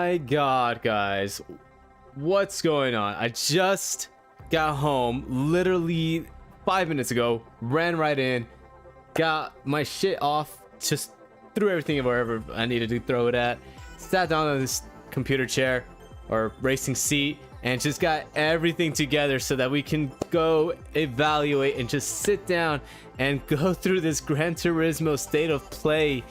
my god, guys, what's going on? I just got home literally 5 minutes ago, ran right in, got my shit off, just threw everything wherever I needed to throw it at, sat down on this computer chair or racing seat, and just got everything together so that we can go evaluate and just sit down and go through this Gran Turismo state of play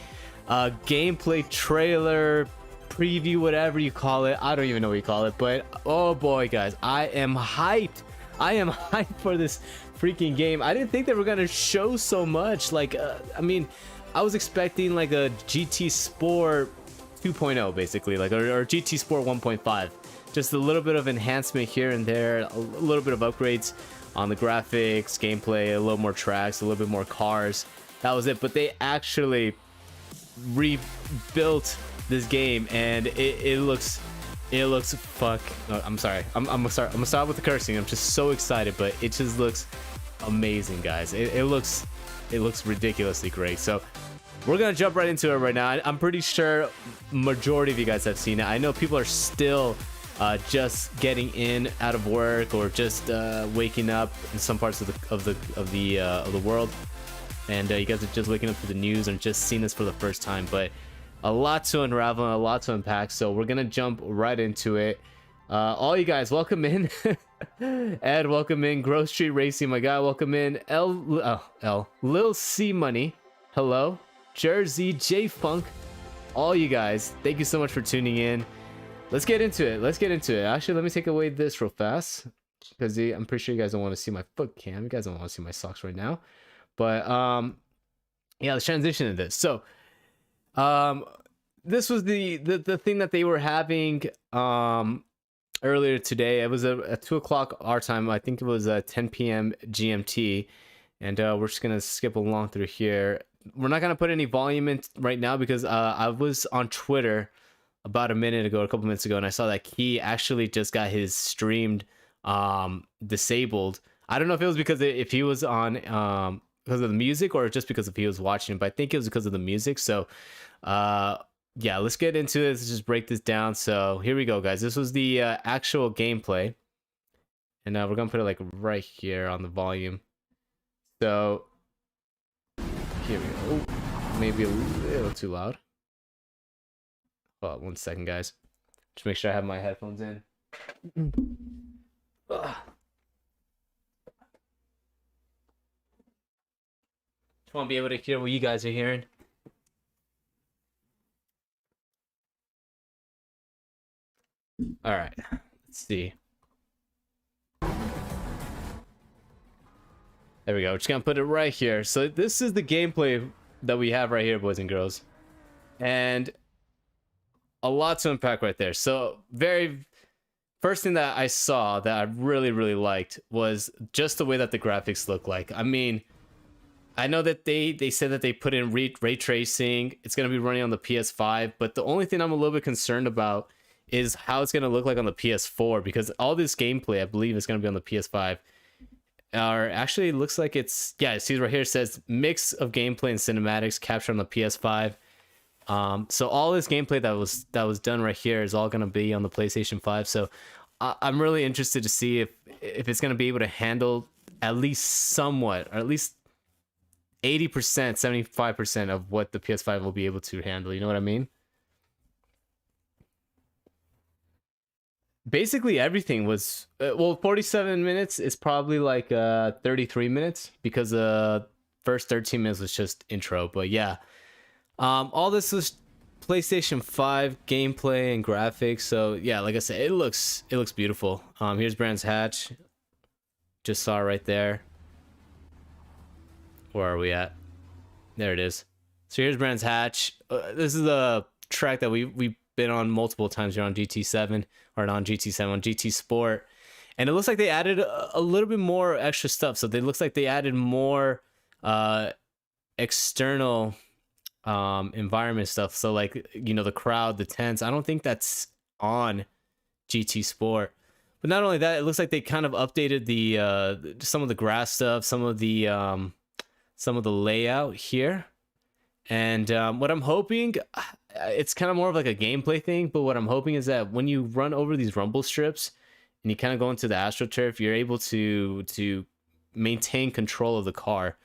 gameplay trailer preview, whatever you call it. I don't even know what you call it, but oh boy, guys, I am hyped. I am hyped for this freaking game. I didn't think they were gonna show so much. Like I mean, I was expecting like a GT Sport 2.0 basically, like or GT Sport 1.5, just a little bit of enhancement here and there, a little bit of upgrades on the graphics, gameplay, a little more tracks, a little bit more cars. That was it. But they actually rebuilt this game, and it looks fuck. Oh, I'm sorry. I'm gonna start with the cursing. I'm just so excited, but it just looks amazing, guys. It looks ridiculously great. So we're gonna jump right into it right now. I'm pretty sure majority of you guys have seen it. I know people are still just getting in out of work, or just waking up in some parts of the world, and you guys are just waking up to the news and just seeing this for the first time. But a lot to unravel and a lot to unpack, so we're gonna jump right into it. All you guys, welcome in. Ed, welcome in. Grove Street Racing, my guy, welcome in. Lil C Money, hello. Jersey, J Funk, all you guys, thank you so much for tuning in. Let's get into it. Actually, let me take away this real fast, because I'm pretty sure you guys don't want to see my foot cam. You guys don't want to see my socks right now. But yeah, let's transition to this. So this was the thing that they were having earlier today. It was at 2 o'clock our time. I think it was 10 p.m. GMT, and we're just gonna skip along through here. We're not gonna put any volume in right now, because I was on Twitter about a couple minutes ago, and I saw that he actually just got his streamed disabled. I don't know if it was because if he was on because of the music, or just because if he was watching, but I think it was because of the music. So yeah, let's get into this. Let's just break this down. So here we go, guys. This was the actual gameplay, and we're gonna put it like right here on the volume. So here we go. Oh, maybe a little too loud. Hold on 1 second, guys. Just make sure I have my headphones in. Just want to be able to hear what you guys are hearing. All right, let's see. There we go. Just gonna put it right here. So this is the gameplay that we have right here, boys and girls, and a lot to unpack right there. So very first thing that I saw that I really liked was just the way that the graphics look like. I mean, I know that they said that they put in ray tracing. It's going to be running on the PS5, but the only thing I'm a little bit concerned about is how it's going to look like on the PS4, because all this gameplay, I believe, is going to be on the PS5. Or actually, it looks like it's, yeah, see right here, it says mix of gameplay and cinematics captured on the PS5. So all this gameplay that was done right here is all going to be on the PlayStation 5. So I'm really interested to see if it's going to be able to handle at least somewhat, or at least 80%, 75% of what the PS5 will be able to handle. You know what I mean? Basically everything was well, 47 minutes is probably like 33 minutes, because first 13 minutes was just intro. But yeah, all this was PlayStation 5 gameplay and graphics. So yeah, like I said, it looks beautiful. Here's Brands Hatch, just saw it right there. Where are we at? There it is. So here's Brands Hatch. This is a track that we've been on multiple times here on GT7, or not on GT7, on GT Sport, and it looks like they added a little bit more extra stuff. So it looks like they added more external environment stuff. So like, you know, the crowd, the tents, I don't think that's on GT Sport. But not only that, it looks like they kind of updated the some of the grass stuff, some of the layout here. And what I'm hoping, it's kind of more of like a gameplay thing, but what I'm hoping is that when you run over these rumble strips and you kind of go into the AstroTurf, you're able to maintain control of the car.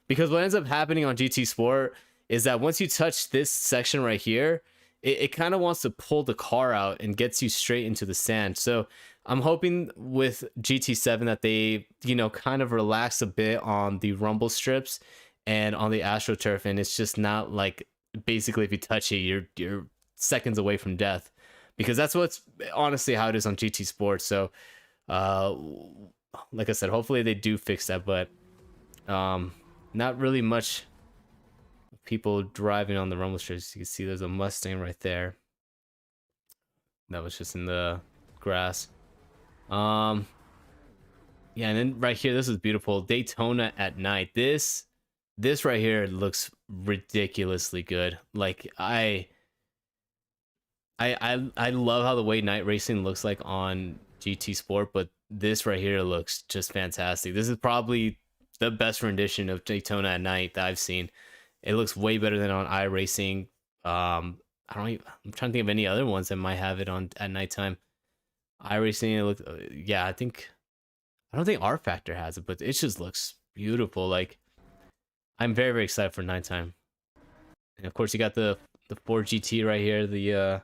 Because what ends up happening on GT Sport is that once you touch this section right here, it kind of wants to pull the car out and gets you straight into the sand. So I'm hoping with GT7 that they, you know, kind of relax a bit on the rumble strips and on the AstroTurf, and it's just not like basically if you touch it, you're seconds away from death, because that's what's honestly how it is on GT Sport. So like I said, hopefully they do fix that, but not really much people driving on the rumble strips. You can see there's a Mustang right there that was just in the grass. Yeah, and then right here, this is beautiful. Daytona at night. This right here looks ridiculously good. Like I love how the way night racing looks like on GT Sport, but this right here looks just fantastic. This is probably the best rendition of Daytona at night that I've seen. It looks way better than on iRacing. I'm trying to think of any other ones that might have it on at nighttime. iRacing, it looks, yeah, I don't think R Factor has it, but it just looks beautiful. Like, I'm very, very excited for nighttime. And of course, you got the Ford GT right here. The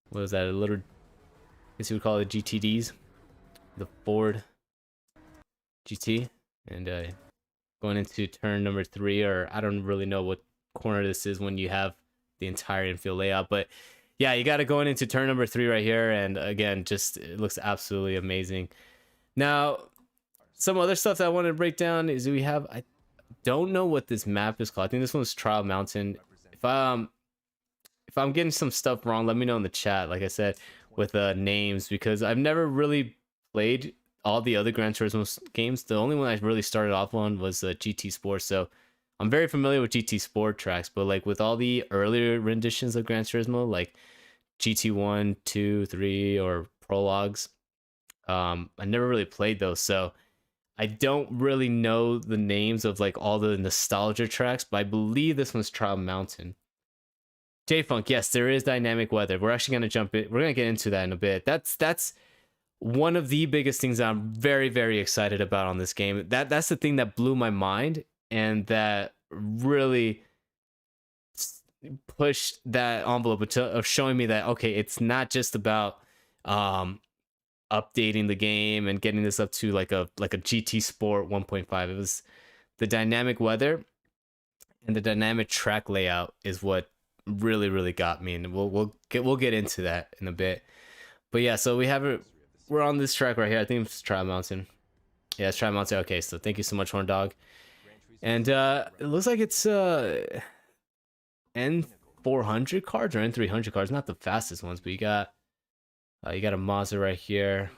what was that? A little, I guess you would call it GTDs. The Ford GT, and going into turn number 3, or I don't really know what corner this is when you have the entire infield layout, but yeah, you got it going into turn number 3 right here, and again, just it looks absolutely amazing. Now, some other stuff that I want to break down is we have, I don't know what this map is called. I think this one's Trial Mountain. If I'm getting some stuff wrong, let me know in the chat, like I said, with names, because I've never really played all the other Gran Turismo games. The only one I really started off on was GT Sport, so I'm very familiar with GT Sport tracks, but like with all the earlier renditions of Gran Turismo, like GT1, 2, 3, or prologues, I never really played those, so I don't really know the names of like all the nostalgia tracks, but I believe this one's Trial Mountain. J-Funk, yes, there is dynamic weather. We're actually going to jump in. We're going to get into that in a bit. That's one of the biggest things that I'm very, very excited about on this game. That's the thing that blew my mind, and that really pushed that envelope of showing me that, okay, it's not just about updating the game and getting this up to like a GT Sport 1.5. It was the dynamic weather and the dynamic track layout is what really, really got me, and we'll get into that in a bit. But yeah, so we're on this track right here. I think it's Trial Mountain. Yeah, it's Trial Mountain. Okay, so thank you so much, Horn Dog. And it looks like it's N400 cards or N300 cards, not the fastest ones, but you got a Mazda right here.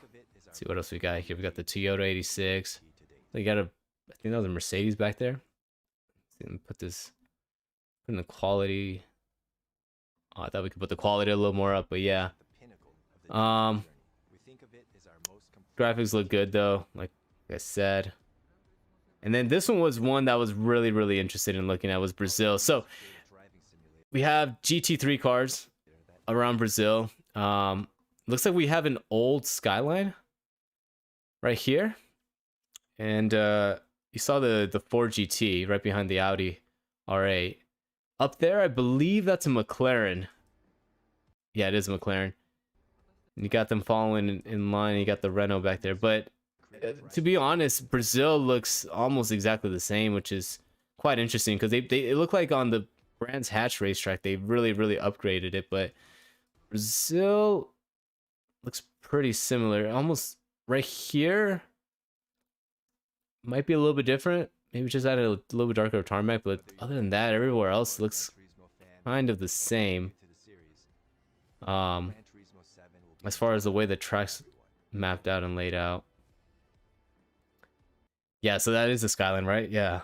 Let's see what else we got here. We got the Toyota 86. You got I think that was a Mercedes back there. Let me put in the quality. Oh, I thought we could put the quality a little more up, but yeah. Graphics look good though, like I said. And then this one was one that was really, really interested in looking at, was Brazil. So we have GT3 cars around Brazil. Looks like we have an old Skyline right here, and you saw the Ford GT right behind the Audi R8 up there. I believe that's a McLaren. Yeah, it is a McLaren. And you got them following in line. You got the Renault back there, but to be honest, Brazil looks almost exactly the same, which is quite interesting, because they look like on the Brands Hatch racetrack they really, really upgraded it, but Brazil looks pretty similar. Almost right here might be a little bit different. Maybe just added a little bit darker tarmac, but other than that, everywhere else looks kind of the same. As far as the way the track's mapped out and laid out. Yeah, so that is the Skyline, right? Yeah.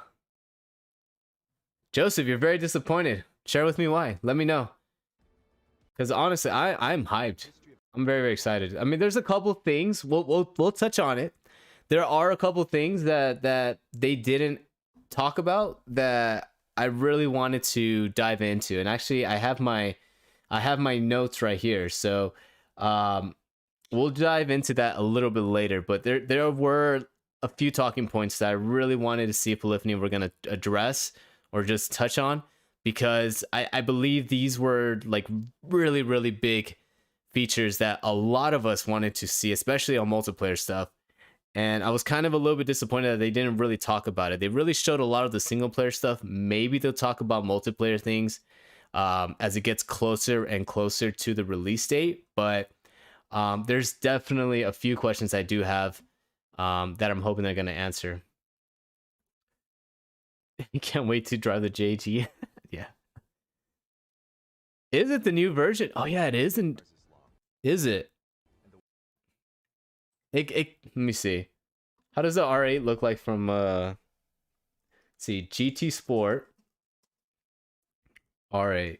Joseph, you're very disappointed. Share with me why. Let me know. Because honestly, I'm hyped. I'm very, very excited. I mean, there's a couple things. We'll touch on it. There are a couple things that they didn't talk about that I really wanted to dive into, and actually I have my notes right here, so we'll dive into that a little bit later. But there were a few talking points that I really wanted to see if Polyphony were gonna address or just touch on, because I believe these were like really, really big features that a lot of us wanted to see, especially on multiplayer stuff. And I was kind of a little bit disappointed that they didn't really talk about it. They really showed a lot of the single player stuff. Maybe they'll talk about multiplayer things as it gets closer and closer to the release date. But there's definitely a few questions I do have that I'm hoping they're going to answer. You can't wait to drive the JT. Yeah. Is it the new version? Oh yeah, it isn't. Is it? Let me see. How does the R8 look like from let's see, GT Sport R8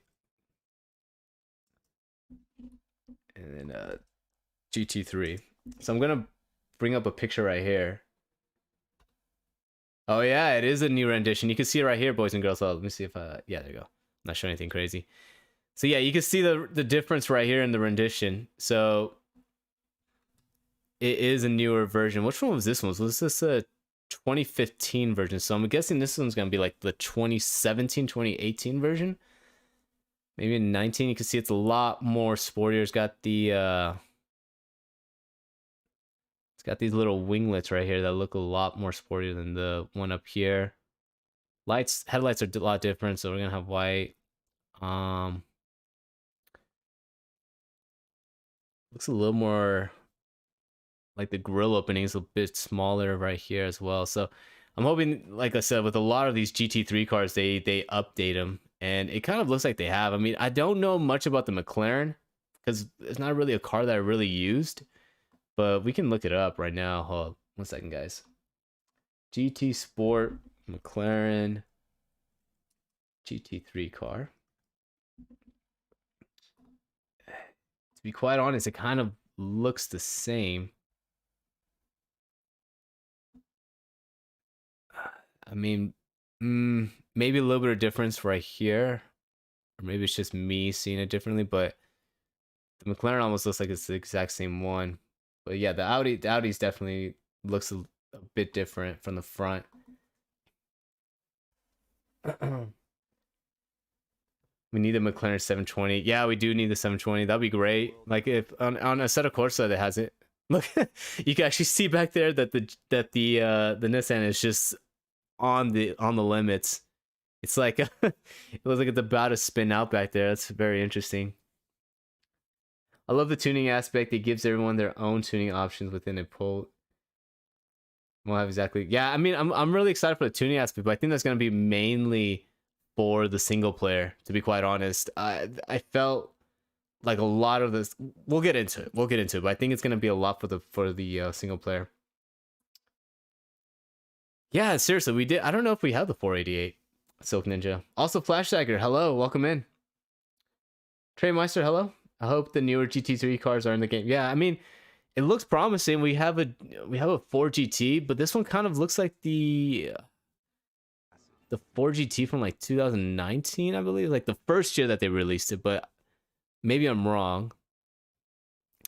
and then GT3. So I'm gonna bring up a picture right here. Oh yeah, it is a new rendition. You can see it right here, boys and girls. Oh, let me see if yeah, there you go. I'm not showing anything crazy. So yeah, you can see the difference right here in the rendition. So it is a newer version. Which one was this one? Was this a 2015 version? So I'm guessing this one's gonna be like the 2017, 2018 version. Maybe in 19. You can see it's a lot more sportier. It's got the it's got these little winglets right here that look a lot more sportier than the one up here. Headlights are a lot different, so we're gonna have white. Looks a little more like the grill opening is a bit smaller right here as well. So I'm hoping, like I said, with a lot of these GT3 cars, they update them, and it kind of looks like they have. I mean, I don't know much about the McLaren because it's not really a car that I really used, but we can look it up right now. Hold on 1 second, guys. GT Sport McLaren GT3 car. To be quite honest, it kind of looks the same. I mean, maybe a little bit of difference right here, or maybe it's just me seeing it differently, but the McLaren almost looks like it's the exact same one. But yeah, the Audi's definitely looks a bit different from the front. We need a McLaren 720. Yeah, we do need the 720. That'd be great. Like if on a Assetto Corsa that has it. Look, you can actually see back there that the Nissan is just on the limits. It's like it looks like it's about to spin out back there. That's very interesting. I love the tuning aspect. It gives everyone their own tuning options within a pull. We'll have exactly. Yeah, I mean, I'm really excited for the tuning aspect, but I think that's gonna be mainly for the single player. To be quite honest, I felt like a lot of this. We'll get into it. But I think it's gonna be a lot for the single player. Yeah, seriously, we did. I don't know if we have the 488 Silk Ninja. Also, Flash Dagger, hello, welcome in. Trey Meister, hello. I hope the newer GT3 cars are in the game. Yeah, I mean, it looks promising. We have a 4GT, but this one kind of looks like the 4GT from like 2019, I believe, like the first year that they released it. But maybe I'm wrong.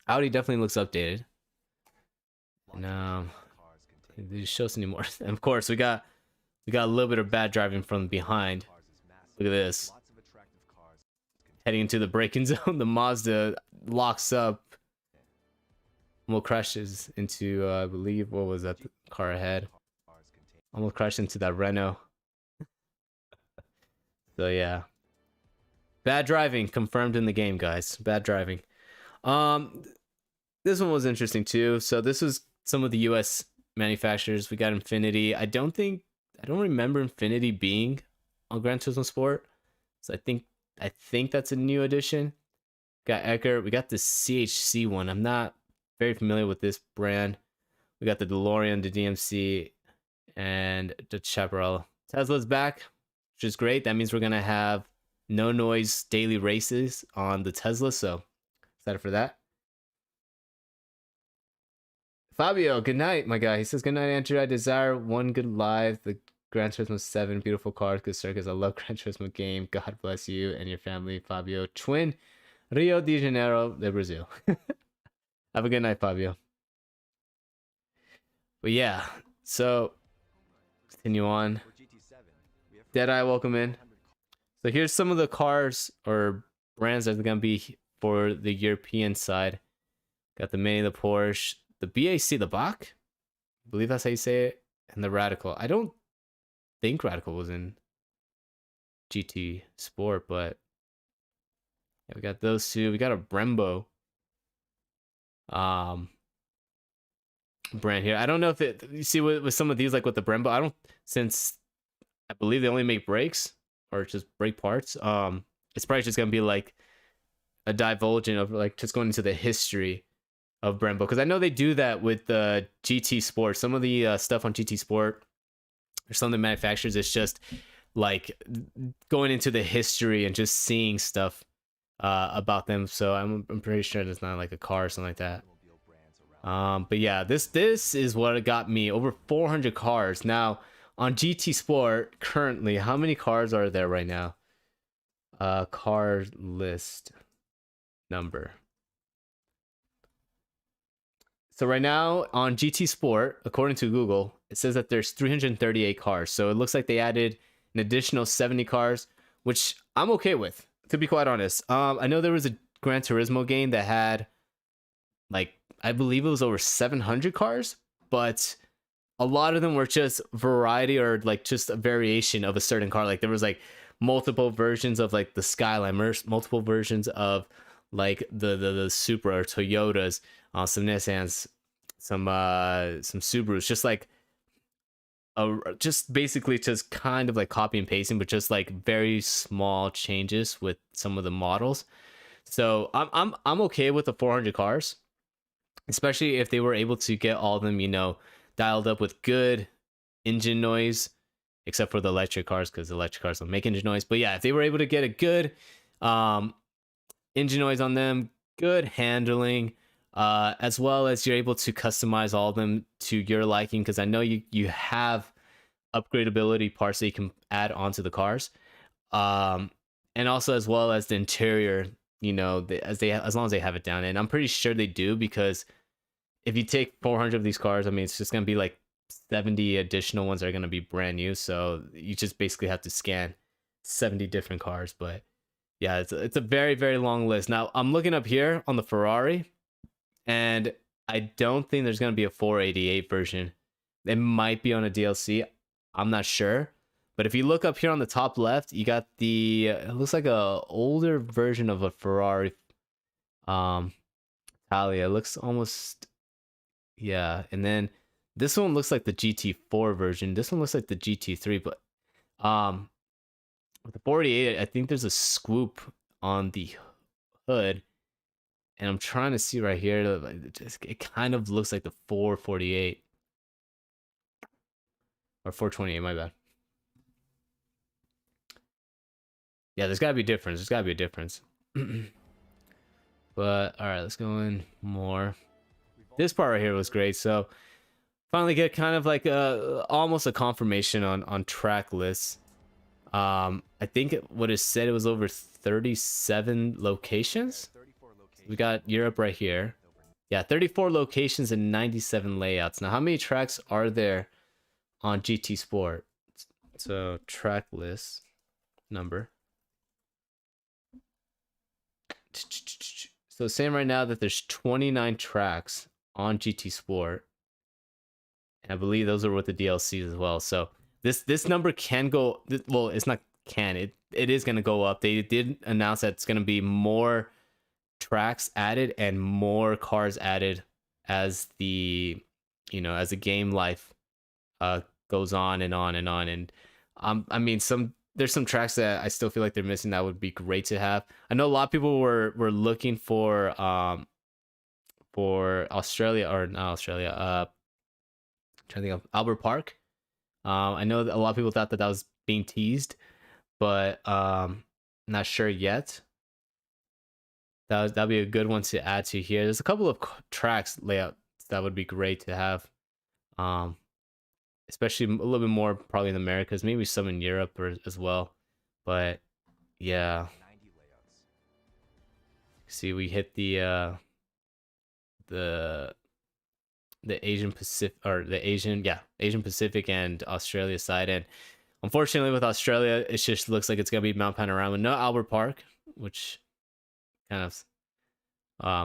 Audi definitely looks updated. No. They show us anymore. And of course, we got a little bit of bad driving from behind. Look at this. Heading into the braking zone, the Mazda locks up. Almost crashes into, I believe, what was that car ahead? Almost crashed into that Renault. So yeah, bad driving confirmed in the game, guys. Bad driving. This one was interesting too. So this was some of the US manufacturers. We got Infinity. I don't remember Infinity being on Gran Turismo Sport, so I think that's a new addition. Got Eckert. We got the CHC one. I'm not very familiar with this brand. We got the DeLorean, the DMC, and the Chaparral. Tesla's back, which is great. That means we're gonna have no noise daily races on the Tesla, so excited for that. Fabio, good night, my guy. He says, good night, Andrew. I desire one good live. The Gran Turismo 7, beautiful cars, good circuits. I love Gran Turismo game. God bless you and your family, Fabio. Twin, Rio de Janeiro, de Brazil. Have a good night, Fabio. But yeah, so continue on. Deadeye, welcome in. So here's some of the cars or brands that are gonna be for the European side. Got the Mini, the Porsche, the BAC, the Bach. I believe that's how you say it, and the Radical. I don't think Radical was in GT Sport, but yeah, we got those two. We got a Brembo brand here. I don't know if it, you see with some of these, like with the Brembo, I don't, since I believe they only make brakes or just brake parts, it's probably just gonna be like a divulging of like just going into the history of Brembo, because I know they do that with the GT Sport. Some of the stuff on GT Sport or some of the manufacturers, it's just like going into the history and just seeing stuff about them. So I'm pretty sure it's not like a car or something like that. But yeah, this is what got me over 400 cars. Now on GT Sport currently, how many cars are there right now? Car list number. So right now on GT Sport, according to Google, it says that there's 338 cars. So it looks like they added an additional 70 cars, which I'm okay with, to be quite honest. I know there was a Gran Turismo game that had, like, I believe it was over 700 cars, but a lot of them were just variety or like just a variation of a certain car. Like there was like multiple versions of like the Skyline, multiple versions of like the Supra or Toyotas, some Nissans, some Subarus, just like just basically just kind of like copy and pasting, but just like very small changes with some of the models. So I'm okay with the 400 cars, especially if they were able to get all of them, you know, dialed up with good engine noise, except for the electric cars, because the electric cars don't make engine noise. But yeah, if they were able to get a good engine noise on them, good handling, as well as you're able to customize all of them to your liking, because I know you have upgradability parts that you can add onto the cars, and also as well as the interior, you know, as long as they have it down. And I'm pretty sure they do, because if you take 400 of these cars, I mean, it's just gonna be like 70 additional ones that are gonna be brand new. So you just basically have to scan 70 different cars. But yeah, it's a very, very long list. Now I'm looking up here on the Ferrari, and I don't think there's gonna be a 488 version. It might be on a DLC. I'm not sure. But if you look up here on the top left, you got the it looks like a older version of a Ferrari Italia. It looks almost, yeah. And then this one looks like the GT4 version. This one looks like the GT3, but with the 48, I think there's a scoop on the hood. And I'm trying to see right here, it kind of looks like the 448 or 428, my bad. Yeah, there's gotta be a difference. There's gotta be a difference. But all right, let's go in more. This part right here was great. So finally get kind of like almost a confirmation on track lists. I think what it said, it was over 37 locations. We got Europe right here. Yeah, 34 locations and 97 layouts. Now, how many tracks are there on GT Sport? So track list number. So saying right now that there's 29 tracks on GT Sport, and I believe those are with the DLCs as well. So this number can go, well, it's not can, it is going to go up. They did announce that it's going to be more tracks added and more cars added as the, you know, as the game life goes on and on and on. And I mean, there's some tracks that I still feel like they're missing that would be great to have. I know a lot of people were looking for Australia, or not Australia, I'm trying to think of Albert Park. I know that a lot of people thought that was being teased, but not sure yet. That'd be a good one to add to here. There's a couple of tracks layouts that would be great to have, especially a little bit more probably in the Americas, maybe some in Europe as well. But yeah, see, we hit the Asian Pacific, or the Asian Pacific and Australia side. And unfortunately with Australia, it just looks like it's gonna be Mount Panorama, no Albert Park, which kind of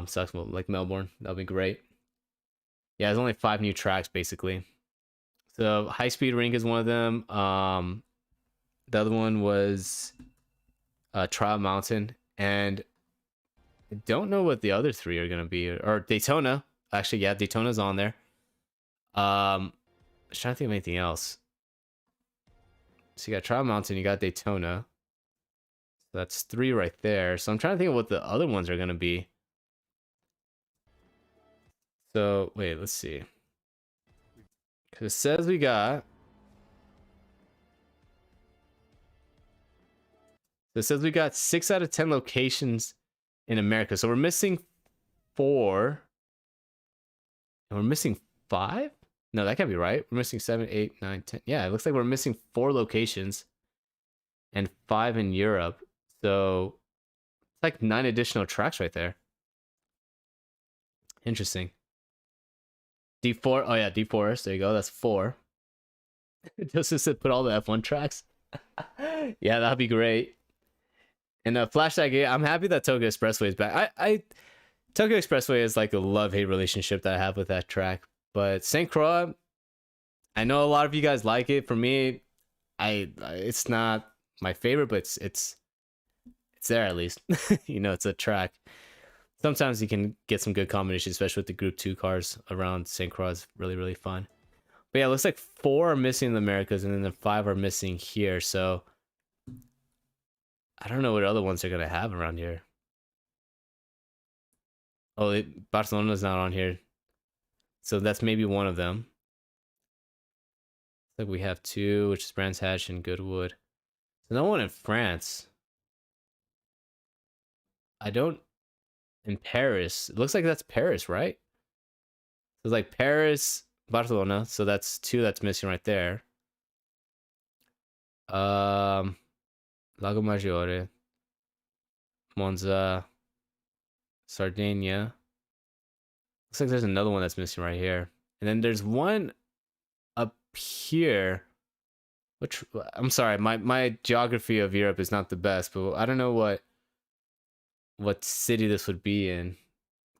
sucks. Well, like Melbourne, that'll be great. Yeah, there's only 5 new tracks basically. So High Speed Rink is one of them. The other one was Trial Mountain, and I don't know what the other 3 are gonna be. Or Daytona. Actually, yeah, Daytona's on there. I was trying to think of anything else. So you got Trial Mountain, you got Daytona. So that's 3 right there. So I'm trying to think of what the other ones are gonna be. So wait, let's see. Because it says we got. So it says we got 6 out of 10 locations in America. So we're missing 4. And we're missing 5? No, that can't be right. We're missing 7, 8, 9, 10. Yeah, it looks like we're missing 4 locations and 5 in Europe. So it's like 9 additional tracks right there. Interesting. D4. Oh yeah, D4. There you go. That's 4. Joseph said put all the F1 tracks. Yeah, that'd be great. And Flashback, I'm happy that Tokyo Expressway is back. Tokyo Expressway is like a love-hate relationship that I have with that track. But St. Croix, I know a lot of you guys like it. For me, it's not my favorite, but it's there at least. You know, it's a track. Sometimes you can get some good combinations, especially with the Group 2 cars around St. Croix. Is really, really fun. But yeah, it looks like 4 are missing in the Americas, and then the 5 are missing here. So I don't know what other ones they're gonna have around here. Oh, Barcelona's not on here. So that's maybe one of them. Like we have 2, which is Brands Hatch and Goodwood. So no one in France. I don't. In Paris. It looks like that's Paris, right? So it's like Paris, Barcelona. So that's 2 that's missing right there. Lago Maggiore, Monza, Sardinia. Looks like there's another one that's missing right here. And then there's one up here. Which, I'm sorry, my geography of Europe is not the best, but I don't know what city this would be in.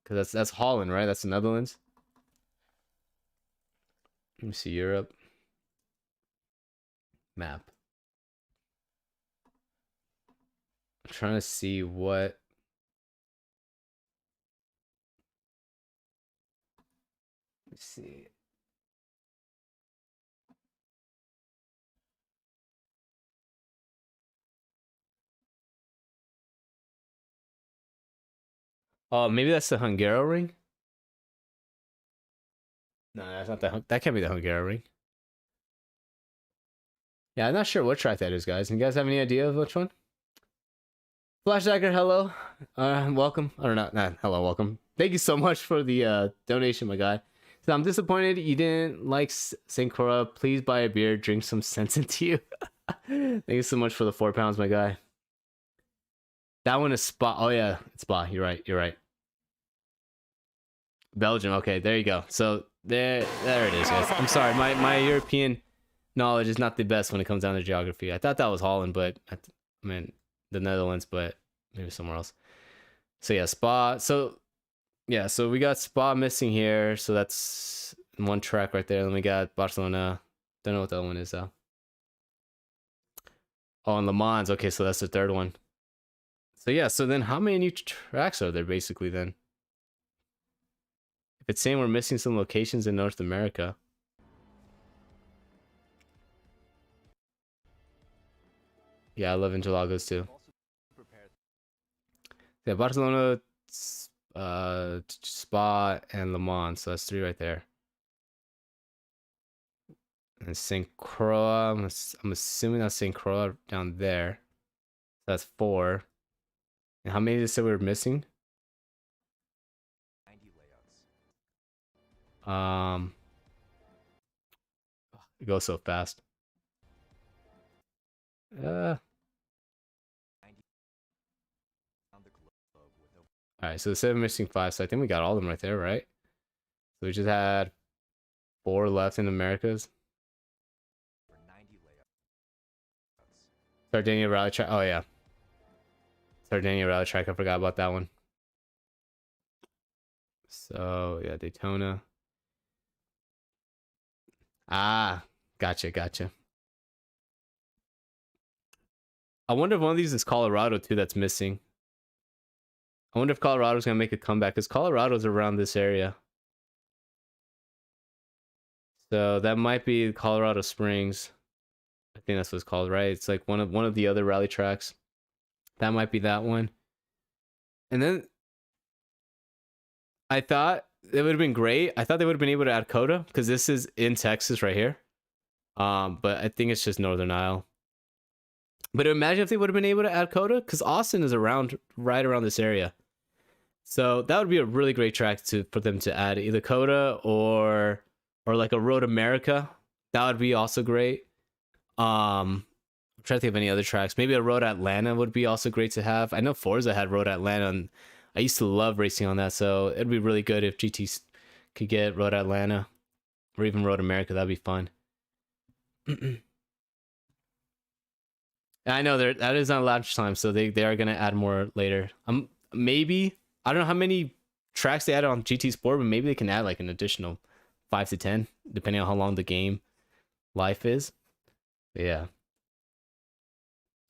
Because that's Holland, right? That's the Netherlands. Let me see Europe. Map. I'm trying to see what. Let's see. Oh, maybe that's the Hungaroring? No, that's not that can't be the Hungaroring. Yeah, I'm not sure what track that is, guys. You guys have any idea of which one? Flashjacker, hello. Welcome. Or not, hello, welcome. Thank you so much for the donation, my guy. So I'm disappointed you didn't like St. Croix. Please buy a beer, drink some sense into you. Thank you so much for the 4 pounds, my guy. That one is Spa. Oh yeah, it's Spa. You're right. You're right. Belgium. Okay, there you go. So there it is, guys. I'm sorry, my European knowledge is not the best when it comes down to geography. I thought that was Holland, but I mean the Netherlands, but maybe somewhere else. So yeah, Spa. So yeah, so we got Spa missing here. So that's 1 track right there. Then we got Barcelona. Don't know what the other one is though. Oh, and Le Mans. Okay, so that's the 3rd one. So yeah, so then how many new tracks are there basically then? If it's saying we're missing some locations in North America. Yeah, I love Interlagos too. Yeah, Barcelona, Spa, and Le Mans. So that's 3 right there. And St. Croix, I'm assuming that's St. Croix down there. So that's 4. And how many did they say we were missing? It goes so fast. All right, so the 7 missing 5, so I think we got all of them right there, right? So we just had 4 left in Americas. Sardinia Rally Track. Oh yeah, Sardinia Rally Track. I forgot about that one. So yeah, Daytona. Ah, gotcha. I wonder if one of these is Colorado too that's missing. I wonder if Colorado's gonna make a comeback, because Colorado's around this area. So that might be Colorado Springs. I think that's what it's called, right? It's like one of the other rally tracks. That might be that one. And then I thought it would have been great. I thought they would have been able to add COTA, because this is in Texas right here. But I think it's just Northern Isle. But imagine if they would have been able to add COTA, because Austin is right around this area. So that would be a really great track for them to add either COTA or like a Road America. That would be also great. I'm trying to think of any other tracks. Maybe a Road Atlanta would be also great to have. I know Forza had Road Atlanta, and I used to love racing on that. So it'd be really good if GT could get Road Atlanta or even Road America. That'd be fun. I know that is not launch time, so they are gonna add more later. Maybe, I don't know how many tracks they added on GT Sport, but maybe they can add like an additional 5 to 10, depending on how long the game life is. But yeah.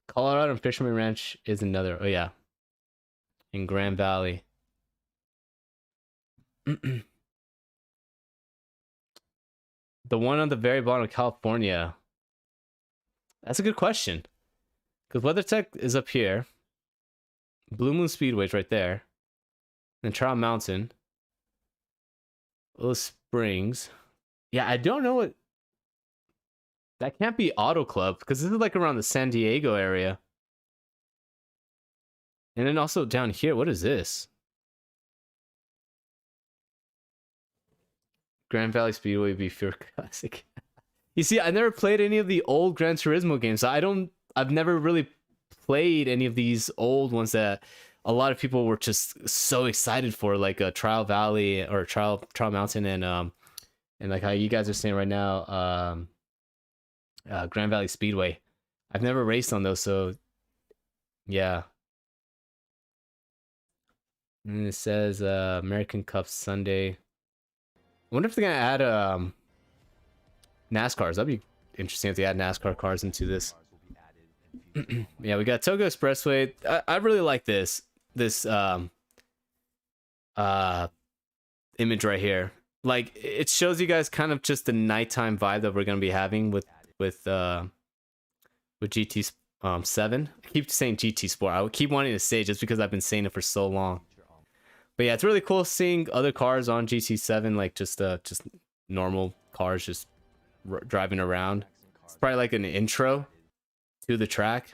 Colorado and Fisherman Ranch is another. Oh yeah. In Grand Valley. The one on the very bottom of California. That's a good question. Because WeatherTech is up here. Blue Moon Speedway's right there. Then Trial Mountain. Little Springs. Yeah, I don't know what... That can't be Auto Club, because this is like around the San Diego area. And then also down here, what is this? Grand Valley Speedway be Pure Classic. You see, I never played any of the old Gran Turismo games. I've never really played any of these old ones that a lot of people were just so excited for, like Trial Valley or Trial Mountain, and like how you guys are saying right now, Grand Valley Speedway. I've never raced on those, so yeah. And it says American Cup Sunday. I wonder if they're gonna add NASCARs. That'd be interesting if they add NASCAR cars into this. Yeah, we got Togo Expressway. I really like this image right here. Like, it shows you guys kind of just the nighttime vibe that we're gonna be having with GT 7. I keep saying GT Sport. I would keep wanting to say it just because I've been saying it for so long. But yeah, it's really cool seeing other cars on GT7, like just normal cars just driving around. It's probably like an intro to the track,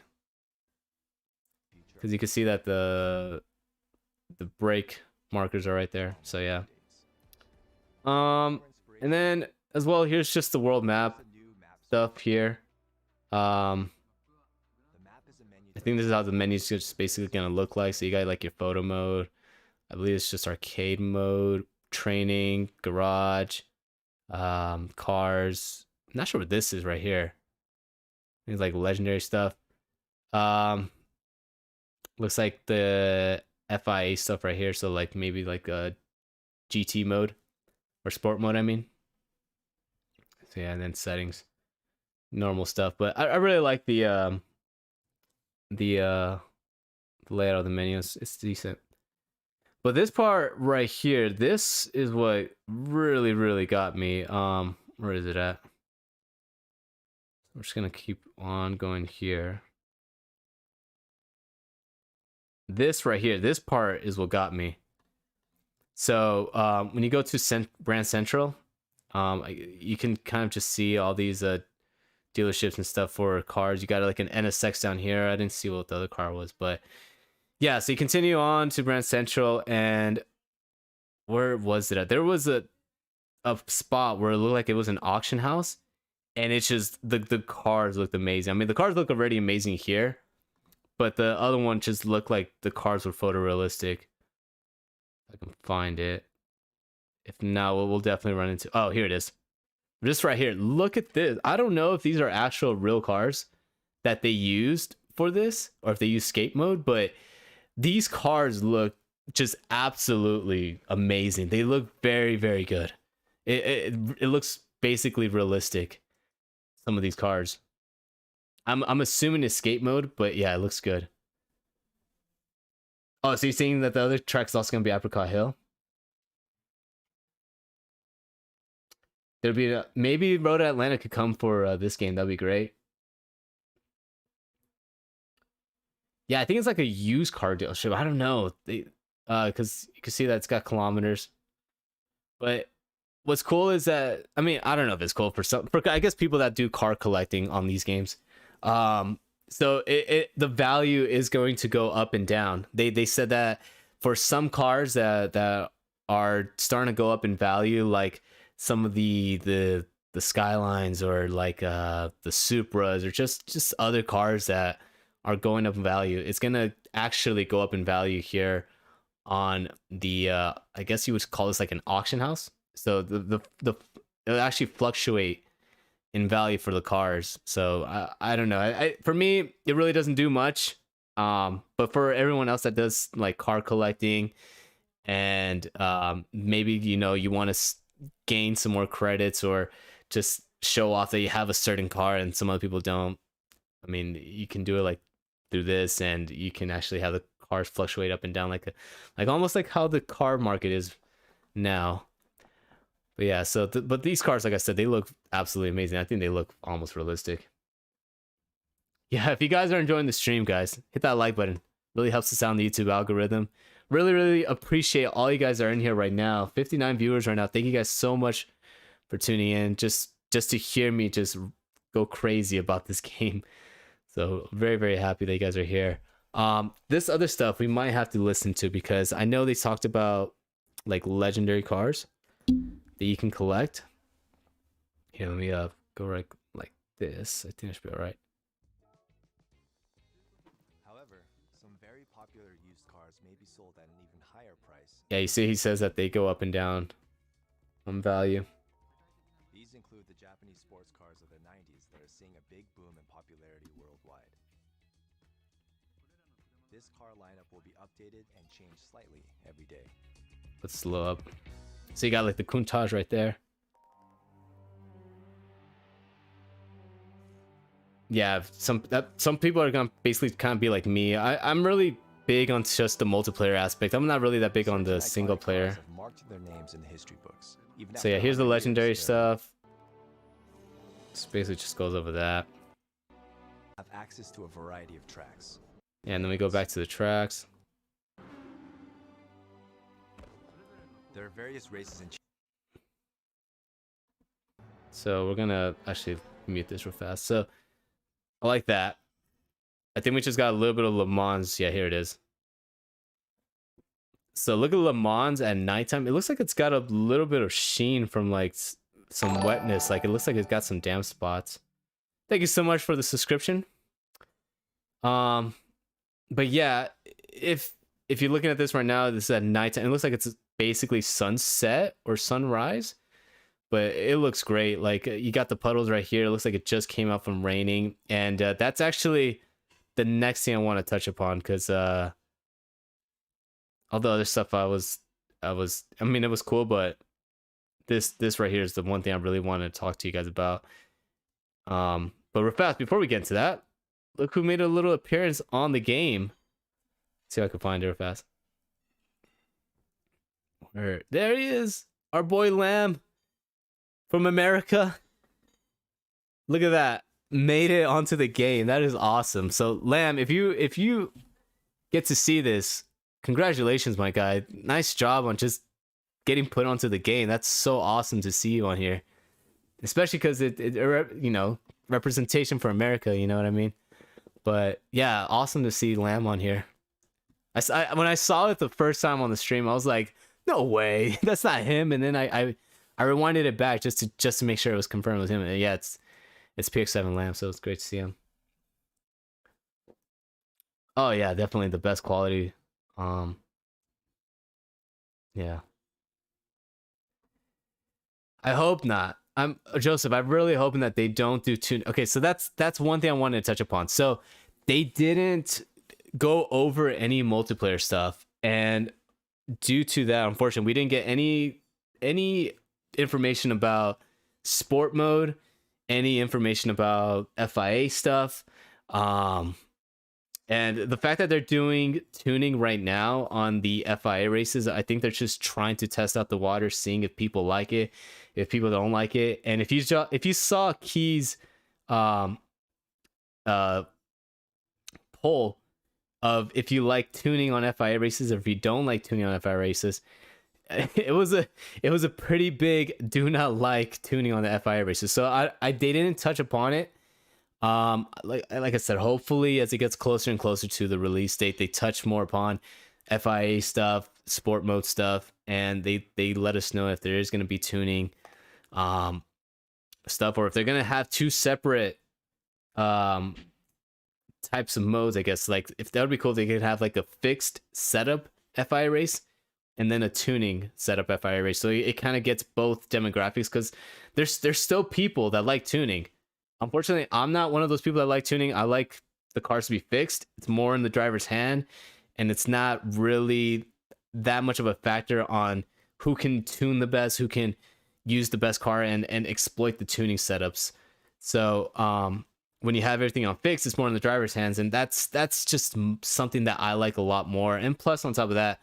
because you can see that the brake markers are right there. So yeah. And then as well, here's just the world map stuff here. I think this is how the menu's just basically gonna look like. So you got like your photo mode. I believe it's just arcade mode, training, garage, cars. I'm not sure what this is right here. Things like legendary stuff. Looks like the FIA stuff right here. So like maybe like a GT mode or sport mode, I mean. So yeah, and then settings, normal stuff. But I really like the layout of the menu. It's decent. But this part right here, this is what really got me. Where is it at? We're just gonna keep on going here. This right here, this part is what got me. So when you go to Brand Central, you can kind of just see all these dealerships and stuff for cars. You got like an NSX down here. I didn't see what the other car was, but yeah, so you continue on to Brand Central, and where was it at? There was a spot where it looked like it was an auction house, and it's just the cars looked amazing. I mean, the cars look already amazing here, but the other one just looked like the cars were photorealistic. I can find it. If not, we'll definitely run into. Oh, here it is. Just right here. Look at this. I don't know if these are actual real cars that they used for this, or if they use skate mode, but these cars look just absolutely amazing. They look very, very good. It looks basically realistic. Some of these cars. I'm assuming it's skate mode, but yeah, it looks good. Oh, so you're saying that the other track's also gonna be Apricot Hill? There'd be maybe Road to Atlanta could come for this game. That'd be great. Yeah, I think it's like a used car dealership. I don't know. They because you can see that it's got kilometers. But what's cool is that, I mean, I don't know if it's cool for some, for I guess people that do car collecting on these games. So the value is going to go up and down. They said that for some cars that are starting to go up in value, like some of the Skylines, or like the Supras, or just other cars that are going up in value, it's gonna actually go up in value here on the I guess you would call this like an auction house. So it'll actually fluctuate in value for the cars. So I don't know. For me, it really doesn't do much. But for everyone else that does like car collecting, and maybe you want to gain some more credits, or just show off that you have a certain car and some other people don't. I mean, you can do it like through this, and you can actually have the cars fluctuate up and down like almost like how the car market is now. But yeah, so but these cars, like I said, they look absolutely amazing. I think they look almost realistic. Yeah, if you guys are enjoying the stream, guys, hit that like button. Really helps us out in the YouTube algorithm. Really appreciate all you guys are in here right now. 59 viewers right now. Thank you guys so much for tuning in. Just to hear me just go crazy about this game. So very happy that you guys are here. This other stuff we might have to listen to, because I know they talked about like legendary cars that you can collect. Here, let me go right like this. I think I should be all right. However, some very popular used cars may be sold at an even higher price. Yeah, you see he says that they go up and down on value. These include the Japanese sports cars of the 90s that are seeing a big boom in popularity worldwide. This car lineup will be updated and changed slightly every day. Let's slow up. So you got like the Countach right there. Yeah, some people are gonna basically kind of be like me. I'm really big on just the multiplayer aspect. I'm not really that big on the single player. So yeah, here's the legendary stuff. This basically just goes over that. Have access to a variety of tracks. Yeah, and then we go back to the tracks. There are various races and so we're gonna actually mute this real fast. So I like that. I think we just got a little bit of Le Mans. Yeah, here it is. So look at Le Mans at nighttime. It looks like it's got a little bit of sheen from like some wetness. Like it looks like it's got some damp spots. Thank you so much for the subscription. But yeah, if you're looking at this right now, this is at nighttime. It looks like it's basically sunset or sunrise, but it looks great. Like you got the puddles right here. It looks like it just came out from raining, and that's actually the next thing I want to touch upon, because all the other stuff I mean, it was cool, but this right here is the one thing I really want to talk to you guys about. But real fast, before we get into that, look who made a little appearance on the game. Let's see if I can find it real fast. There he is, our boy Lamb from America. Look at that, made it onto the game. That is awesome. So Lamb, if you get to see this, congratulations, my guy. Nice job on just getting put onto the game. That's so awesome to see you on here, especially because it representation for America, you know what I mean? But yeah, awesome to see Lamb on here. When I saw it the first time on the stream, I was like, no way, that's not him. And then I rewinded it back just to make sure it was confirmed it was him. And yeah, It's PX7 lamp, so it's great to see them. Oh yeah, definitely the best quality. Yeah. I hope not. I'm Joseph. I'm really hoping that they don't do tune. Okay, so that's one thing I wanted to touch upon. So they didn't go over any multiplayer stuff, and due to that, unfortunately, we didn't get any information about sport mode, any information about FIA stuff. And the fact that they're doing tuning right now on the FIA races, I think they're just trying to test out the water, seeing if people like it, if people don't like it. And if you saw Key's poll of if you like tuning on FIA races or if you don't like tuning on FIA races, it was a pretty big do not like tuning on the FIA races. So they didn't touch upon it. Like I said, hopefully as it gets closer and closer to the release date, they touch more upon FIA stuff, sport mode stuff, and they let us know if there is going to be tuning stuff, or if they're going to have two separate types of modes. I guess, like, if that would be cool, they could have like a fixed setup FIA race and then a tuning setup FIA race, so it kind of gets both demographics, because there's still people that like tuning. Unfortunately, I'm not one of those people that like tuning. I like the cars to be fixed. It's more in the driver's hand, and it's not really that much of a factor on who can tune the best, who can use the best car and exploit the tuning setups. So when you have everything on fixed, it's more in the driver's hands, and that's just something that I like a lot more. And plus, on top of that,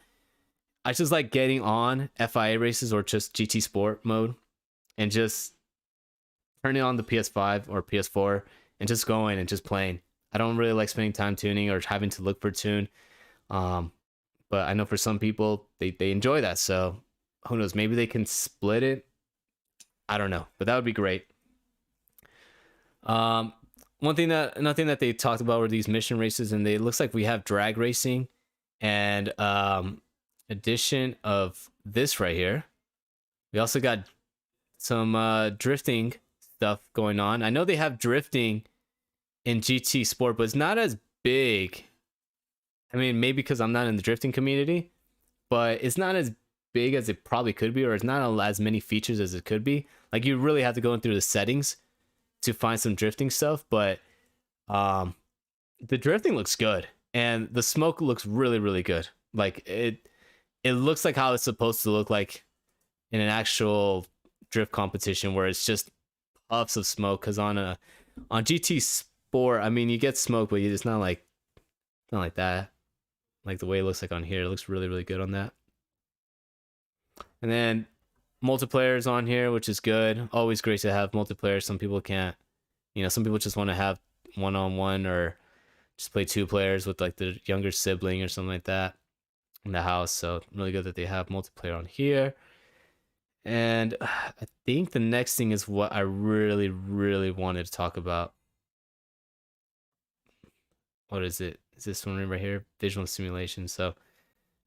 I just like getting on FIA races or just GT Sport mode and just turning on the PS5 or PS4 and just going and just playing. I don't really like spending time tuning or having to look for tune. But I know for some people, they enjoy that. So who knows? Maybe they can split it. I don't know, but that would be great. Another thing that they talked about were these mission races, and it looks like we have drag racing and addition of this right here. We also got some drifting stuff going on. I know they have drifting in GT Sport, but it's not as big. I mean, maybe because I'm not in the drifting community, but it's not as big as it probably could be, or it's not as many features as it could be. Like, you really have to go in through the settings to find some drifting stuff, but the drifting looks good, and the smoke looks really, really good. Like, it looks like how it's supposed to look like in an actual drift competition, where it's just puffs of smoke. Because on GT Sport, I mean, you get smoke, but it's not like that. Like the way it looks like on here, it looks really, really good on that. And then multiplayer is on here, which is good. Always great to have multiplayer. Some people can't, some people just want to have one-on-one or just play two players with like the younger sibling or something like that in the house. So really good that they have multiplayer on here. And I think the next thing is what I really, really wanted to talk about. What is it? Is this one right here? Visual simulation. So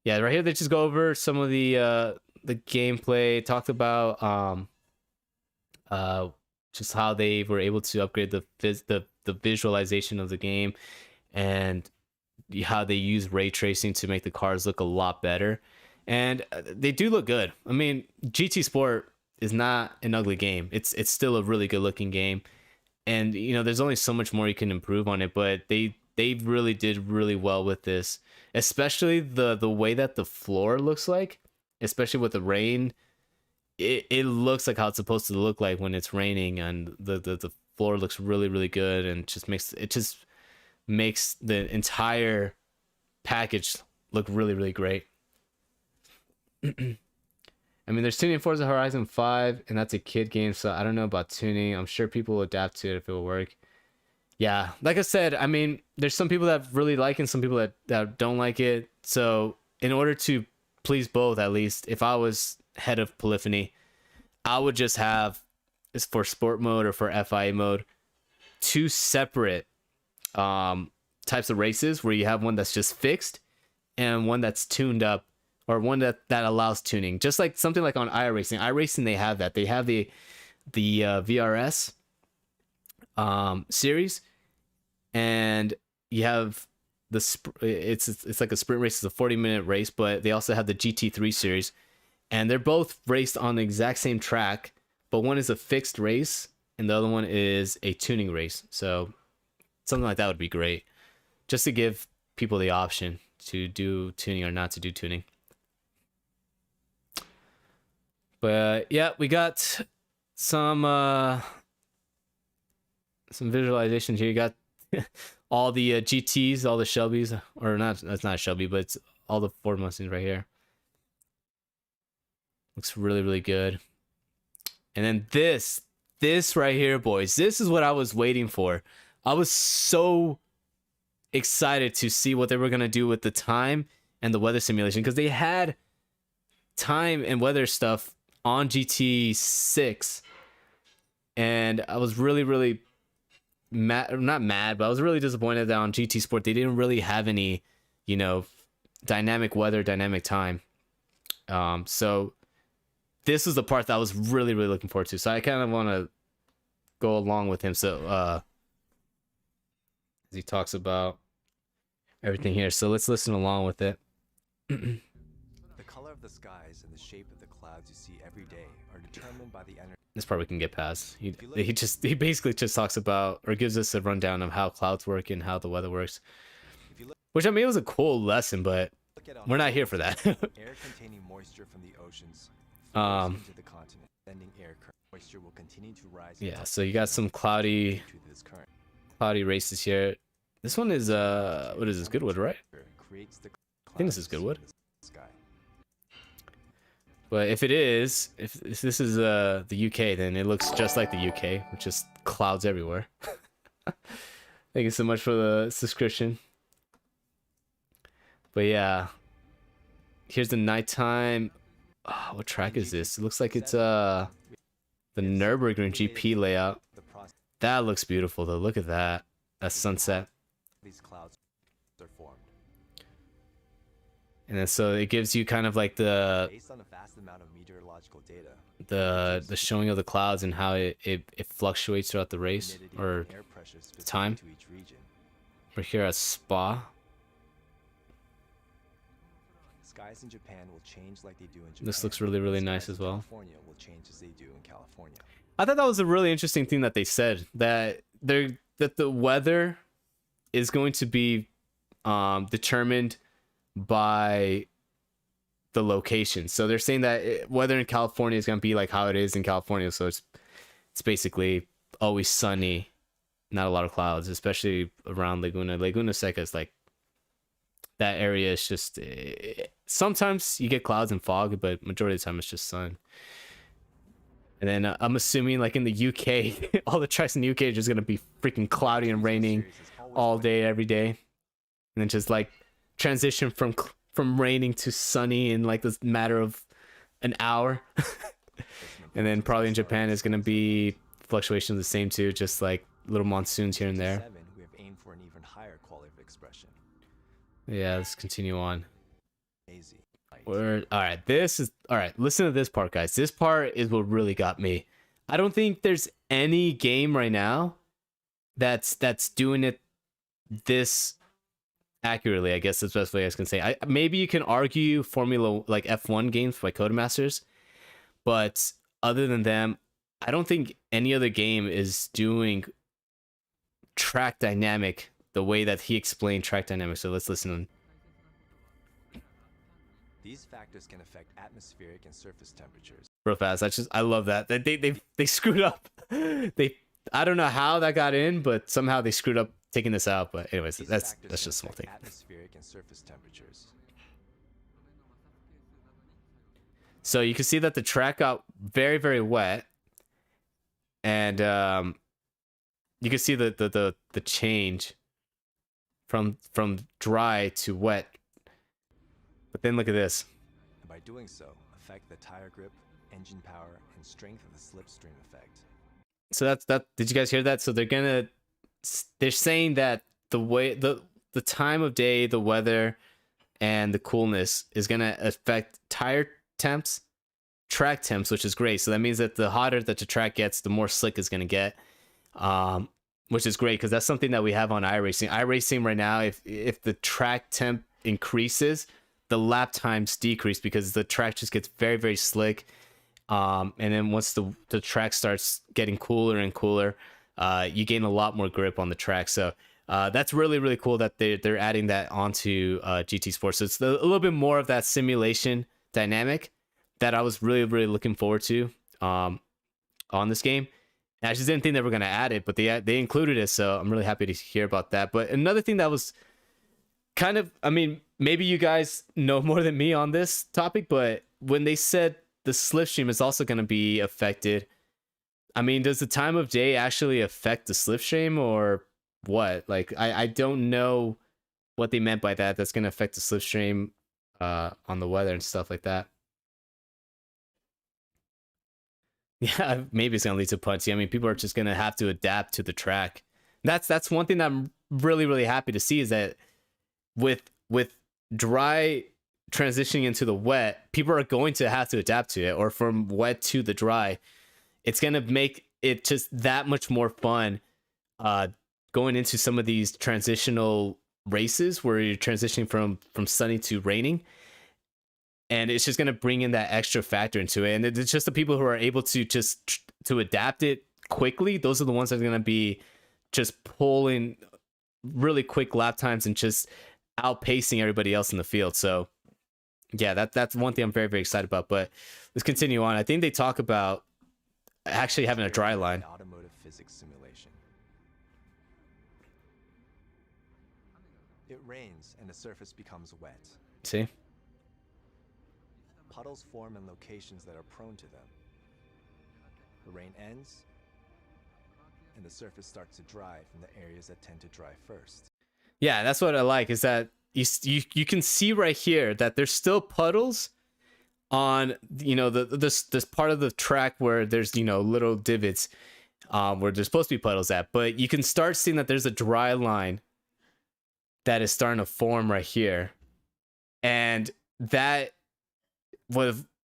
yeah, right here they just go over some of the gameplay. Talked about just how they were able to upgrade the visualization of the game, and how they use ray tracing to make the cars look a lot better. And they do look good. I mean, GT Sport is not an ugly game. It's still a really good looking game. And, there's only so much more you can improve on it, but they really did really well with this, especially the way that the floor looks like, especially with the rain. It looks like how it's supposed to look like when it's raining, and the floor looks really, really good, and just makes the entire package look really, really great. I mean, there's tuning in Forza Horizon 5, and that's a kid game, so I don't know about tuning. I'm sure people will adapt to it if it will work. Yeah, like I said, I mean, there's some people that really like it and some people that don't like it. So in order to please both, at least, if I was head of Polyphony, I would just have, for sport mode or for FIA mode, two separate types of races, where you have one that's just fixed and one that's tuned up, or one that allows tuning. Just like something like on iRacing. iRacing, they have that. They have the VRS series, and you have it's like a sprint race. It's a 40-minute race, but they also have the GT3 series, and they're both raced on the exact same track, but one is a fixed race and the other one is a tuning race. So something like that would be great, just to give people the option to do tuning or not to do tuning. But yeah, we got some visualizations here. You got all the GTs, all the Shelbys, or not, that's not a Shelby, but it's all the Ford Mustangs right here. Looks really, really good. And then this right here, boys, this is what I was waiting for. I was so excited to see what they were going to do with the time and the weather simulation, because they had time and weather stuff on GT6, and I was really, really mad, not mad, but I was really disappointed that on GT Sport they didn't really have any, you know, dynamic weather, dynamic time. So this is the part that I was really, really looking forward to. So I kind of want to go along with him. So as he talks about everything here, so let's listen along with it. The color of the skies and the shape of the clouds you see every day are determined by the energy. This part we can get past. He basically just talks about, or gives us a rundown of how clouds work and how the weather works. Which, I mean, it was a cool lesson, but we're not here for that. Air containing moisture from the oceans flows into the continent, sending air current. Moisture will continue to rise. Yeah, so you got some cloudy races here. This one is what is this, Goodwood, right? I think this is Goodwood. But if this is the UK, then it looks just like the UK, with just clouds everywhere. Thank you so much for the subscription. But yeah, here's the nighttime. Oh, what track is this? It looks like it's the Nürburgring GP layout. That looks beautiful though. Look at that. That's sunset. These clouds are formed. And then so it gives you kind of like the based on a vast amount of meteorological data, the showing of the clouds and how it fluctuates throughout the race or the time. We're here at Spa. Skies in Japan will change like they do in Japan. This looks really, really nice as well. California will change as they do in California. I thought that was a really interesting thing that they said, that the weather is going to be determined by the location. So they're saying that weather in California is going to be like how it is in California. So it's basically always sunny, not a lot of clouds, especially around Laguna. Laguna Seca is like, that area is just, sometimes you get clouds and fog, but majority of the time it's just sun. And then I'm assuming like in the UK, all the tracks in the UK are just going to be freaking cloudy and raining all day, every day. And then just like transition from raining to sunny in like this matter of an hour. And then probably in Japan is going to be fluctuations the same too, just like little monsoons here and there. We have aimed for an even higher quality of expression. Yeah, let's continue on. All right, listen to this part, guys. This part is what really got me. I don't think there's any game right now that's doing it this accurately, I guess that's the best way I can say. Maybe you can argue Formula, like F1 games by Codemasters, but other than them, I don't think any other game is doing track dynamic the way that he explained track dynamics. So let's listen. These factors can affect atmospheric and surface temperatures. Real fast, I love that they screwed up. I don't know how that got in, but somehow they screwed up taking this out. But anyways, that's just a small thing. Atmospheric and surface temperatures. So you can see that the track got very, very wet, and you can see the change from dry to wet. But then look at this. And by doing so, affect the tire grip, engine power, and strength of the slipstream effect. So that's that. Did you guys hear that? So they're saying that the way the time of day, the weather, and the coolness is gonna affect tire temps, track temps, which is great. So that means that the hotter that the track gets, the more slick it's gonna get. which is great because that's something that we have on iRacing. iRacing right now, if the track temp increases, the lap times decrease because the track just gets very, very slick. And then once the track starts getting cooler and cooler, you gain a lot more grip on the track. So that's really, really cool that they're adding that onto GT Sports. So it's a little bit more of that simulation dynamic that I was really, really looking forward to on this game. I just didn't think they were going to add it, but they included it, so I'm really happy to hear about that. But another thing that was kind of, I mean, maybe you guys know more than me on this topic, but when they said the slipstream is also going to be affected, I mean, does the time of day actually affect the slipstream or what? Like, I don't know what they meant by that. That's going to affect the slipstream on the weather and stuff like that. Yeah, maybe it's gonna lead to punty. I mean, people are just gonna have to adapt to the track. That's one thing that I'm really, really happy to see is that with dry transitioning into the wet, people are going to have to adapt to it, or from wet to the dry. It's gonna make it just that much more fun going into some of these transitional races where you're transitioning from sunny to raining. And it's just going to bring in that extra factor into it. And it's just the people who are able to just to adapt it quickly. Those are the ones that are going to be just pulling really quick lap times and just outpacing everybody else in the field. So yeah, that's one thing I'm very, very excited about. But let's continue on. I think they talk about actually having a dry line. Automotive physics simulation. It rains and the surface becomes wet. See? Puddles form in locations that are prone to them. The rain ends, and the surface starts to dry from the areas that tend to dry first. Yeah, that's what I like, is that you can see right here that there's still puddles on, you know, this part of the track where there's, you know, little divots where there's supposed to be puddles at, but you can start seeing that there's a dry line that is starting to form right here. And that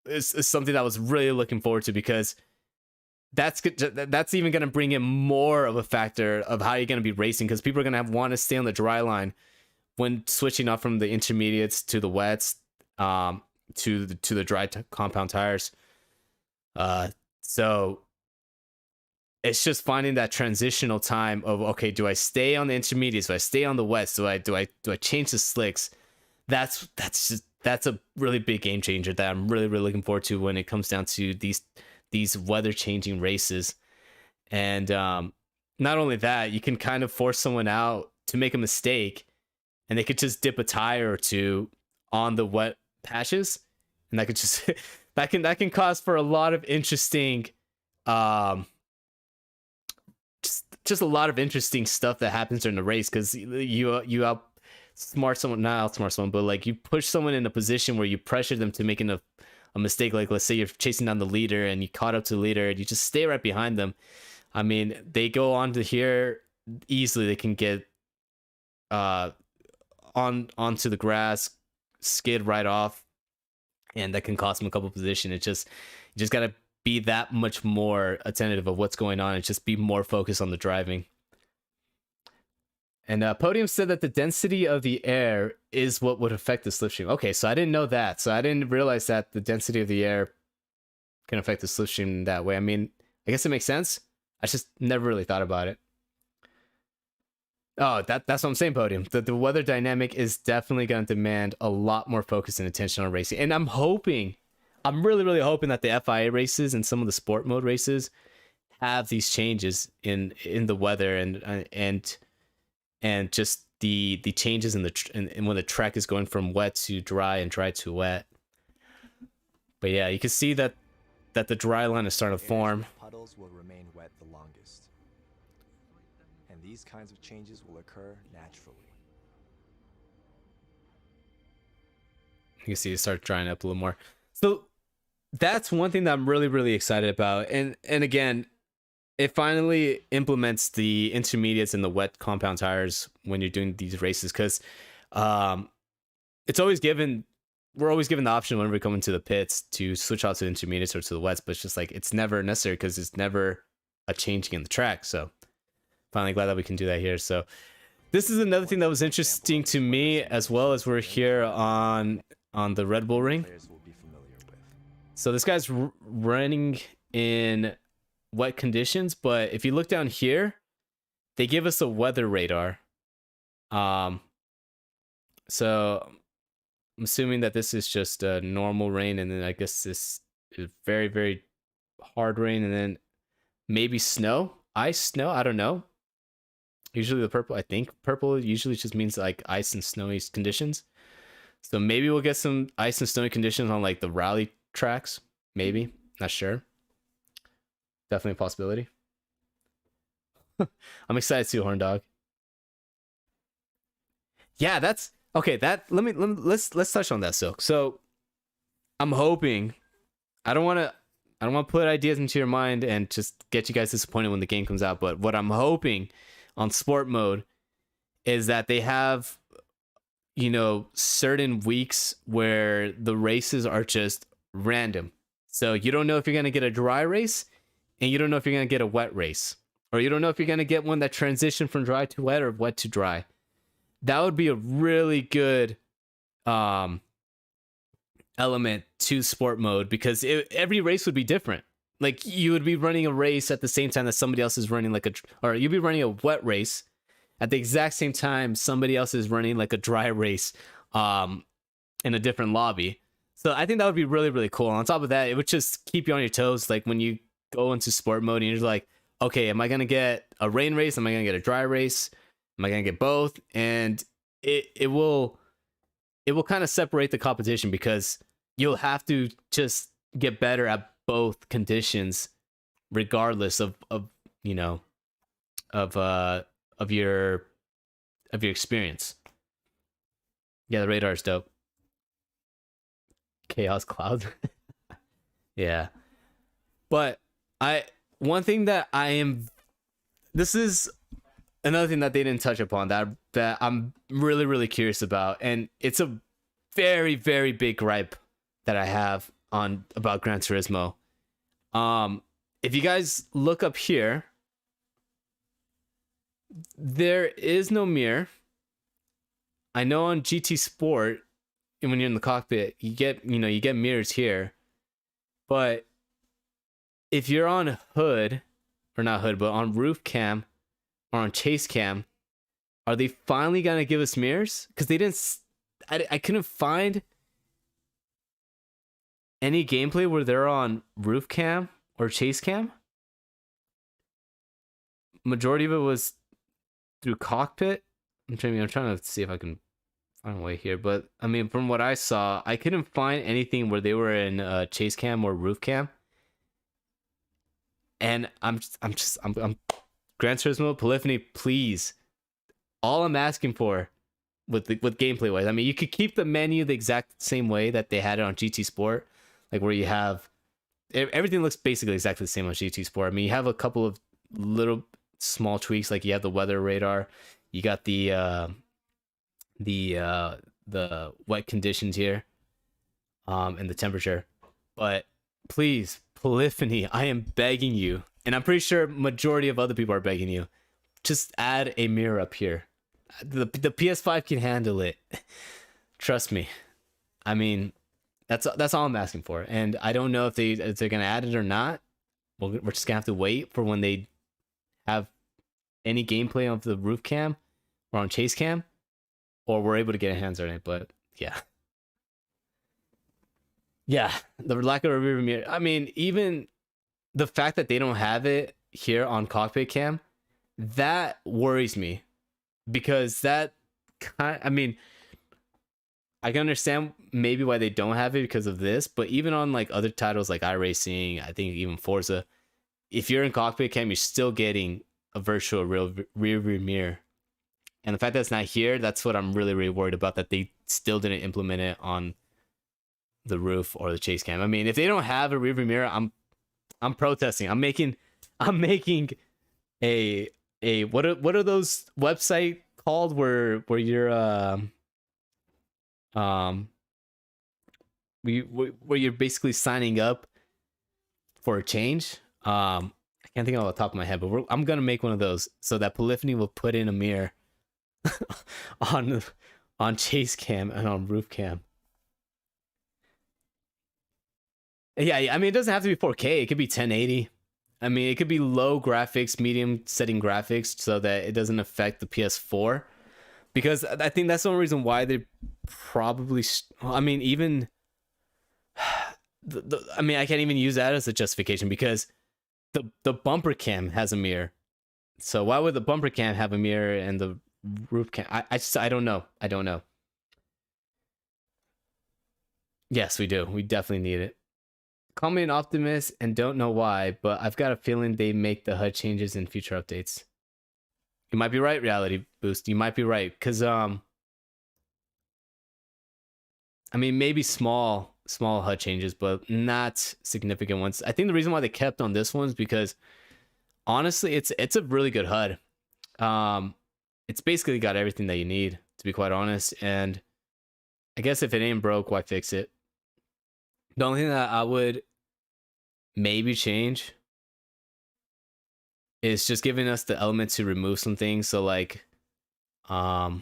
is something that I was really looking forward to, because that's even going to bring in more of a factor of how you're going to be racing, because people are going to want to stay on the dry line when switching off from the intermediates to the wets, to the dry compound tires. So it's just finding that transitional time of, okay, do I stay on the intermediates? Do I stay on the wets? Do I change the slicks? That's a really big game changer that I'm really, really looking forward to when it comes down to these weather changing races. And not only that, you can kind of force someone out to make a mistake, and they could just dip a tire or two on the wet patches, and that could just that can cause for a lot of interesting just a lot of interesting stuff that happens during the race, because you outsmart someone, not outsmart someone, but like you push someone in a position where you pressure them to making a mistake. Like, let's say you're chasing down the leader and you caught up to the leader and you just stay right behind them. I mean, they go on to here easily. They can get onto the grass, skid right off, and that can cost them a couple position. You just gotta be that much more attentive of what's going on and just be more focused on the driving. And Podium said that the density of the air is what would affect the slipstream. Okay, so I didn't know that. So I didn't realize that the density of the air can affect the slipstream that way. I mean, I guess it makes sense. I just never really thought about it. Oh, that's what I'm saying, Podium. The weather dynamic is definitely going to demand a lot more focus and attention on racing. And I'm really, really hoping that the FIA races and some of the sport mode races have these changes in the weather and just the changes in when the track is going from wet to dry and dry to wet. But yeah, you can see that the dry line is starting to form. Puddles will remain wet the longest, and these kinds of changes will occur naturally. You can see it start drying up a little more. So that's one thing that I'm really, really excited about. And again, it finally implements the intermediates and the wet compound tires when you're doing these races, because it's always given. We're always given the option whenever we come into the pits to switch out to the intermediates or to the wets, but it's just like it's never necessary because it's never a changing in the track. So finally glad that we can do that here. So this is another thing that was interesting to me, as well as we're here on the Red Bull Ring. Players will be familiar with. So this guy's running in wet conditions, but if you look down here, they give us a weather radar. So I'm assuming that this is just a normal rain, and then I guess this is very, very hard rain, and then maybe snow, ice, snow, I don't know. Usually the purple, I think purple usually just means like ice and snowy conditions. So maybe we'll get some ice and snowy conditions on like the rally tracks. Maybe, not sure. Definitely a possibility. I'm excited too, Horn Dog. Yeah, that's okay. Let's touch on that, Silk. So I'm hoping, I don't want to put ideas into your mind and just get you guys disappointed when the game comes out, but what I'm hoping on sport mode is that they have, you know, certain weeks where the races are just random. So you don't know if you're going to get a dry race, and you don't know if you're going to get a wet race, or you don't know if you're going to get one that transitioned from dry to wet or wet to dry. That would be a really good element to sport mode, because every race would be different. Like, you would be running a race at the same time that somebody else is running or you'd be running a wet race at the exact same time somebody else is running like a dry race in a different lobby. So I think that would be really, really cool. And on top of that, it would just keep you on your toes. Like when you go into sport mode and you're like, okay, am I going to get a rain race? Am I going to get a dry race? Am I going to get both? And it will kind of separate the competition, because you'll have to just get better at both conditions, regardless of you know, of your experience. Yeah, the radar is dope. Chaos Cloud. Yeah. But one thing that this is another thing that they didn't touch upon that I'm really, really curious about, and it's a very, very big gripe that I have about Gran Turismo. If you guys look up here, there is no mirror. I know on GT Sport, and when you're in the cockpit, you get mirrors here. But if you're on hood, or not hood, but on roof cam or on chase cam, are they finally gonna give us mirrors? Because they didn't. I couldn't find any gameplay where they're on roof cam or chase cam. Majority of it was through cockpit. I'm trying to see if I can find a way here, but I mean, from what I saw, I couldn't find anything where they were in chase cam or roof cam. And I'm Gran Turismo Polyphony, please. All I'm asking for with gameplay wise, I mean, you could keep the menu the exact same way that they had it on GT Sport, like where you have everything looks basically exactly the same on GT Sport. I mean, you have a couple of little small tweaks, like you have the weather radar, you got the wet conditions here, and the temperature. But please, Polyphony, I am begging you, and I'm pretty sure majority of other people are begging you, just add a mirror up here. The PS5 can handle it. Trust me. I mean, that's all I'm asking for, and I don't know if they're gonna add it or not. We're just gonna have to wait for when they have any gameplay of the roof cam or on chase cam, or we're able to get our hands on it. But yeah, the lack of a rear mirror. I mean, even the fact that they don't have it here on cockpit cam, that worries me, because I mean, I can understand maybe why they don't have it because of this, but even on like other titles like iRacing, I think even Forza, if you're in cockpit cam, you're still getting a virtual rear mirror. And the fact that it's not here, that's what I'm really, really worried about, that they still didn't implement it on the roof or the chase cam. I mean, if they don't have a rear view mirror, I'm protesting. I'm making a what are those website called where you're where you're basically signing up for a change. I can't think of the top of my head, but I'm gonna make one of those so that Polyphony will put in a mirror on chase cam and on roof cam. Yeah, I mean, it doesn't have to be 4K. It could be 1080. I mean, it could be low graphics, medium setting graphics, so that it doesn't affect the PS4. Because I think that's the only reason why they probably. I mean, even. I mean, I can't even use that as a justification because the bumper cam has a mirror. So why would the bumper cam have a mirror and the roof cam? I don't know. I don't know. Yes, we do. We definitely need it. Call me an optimist and don't know why, but I've got a feeling they make the HUD changes in future updates. You might be right, Reality Boost. You might be right. Because, I mean, maybe small HUD changes, but not significant ones. I think the reason why they kept on this one is because, honestly, it's a really good HUD. It's basically got everything that you need, to be quite honest. And I guess if it ain't broke, why fix it? The only thing that I would maybe change is just giving us the element to remove some things. So like a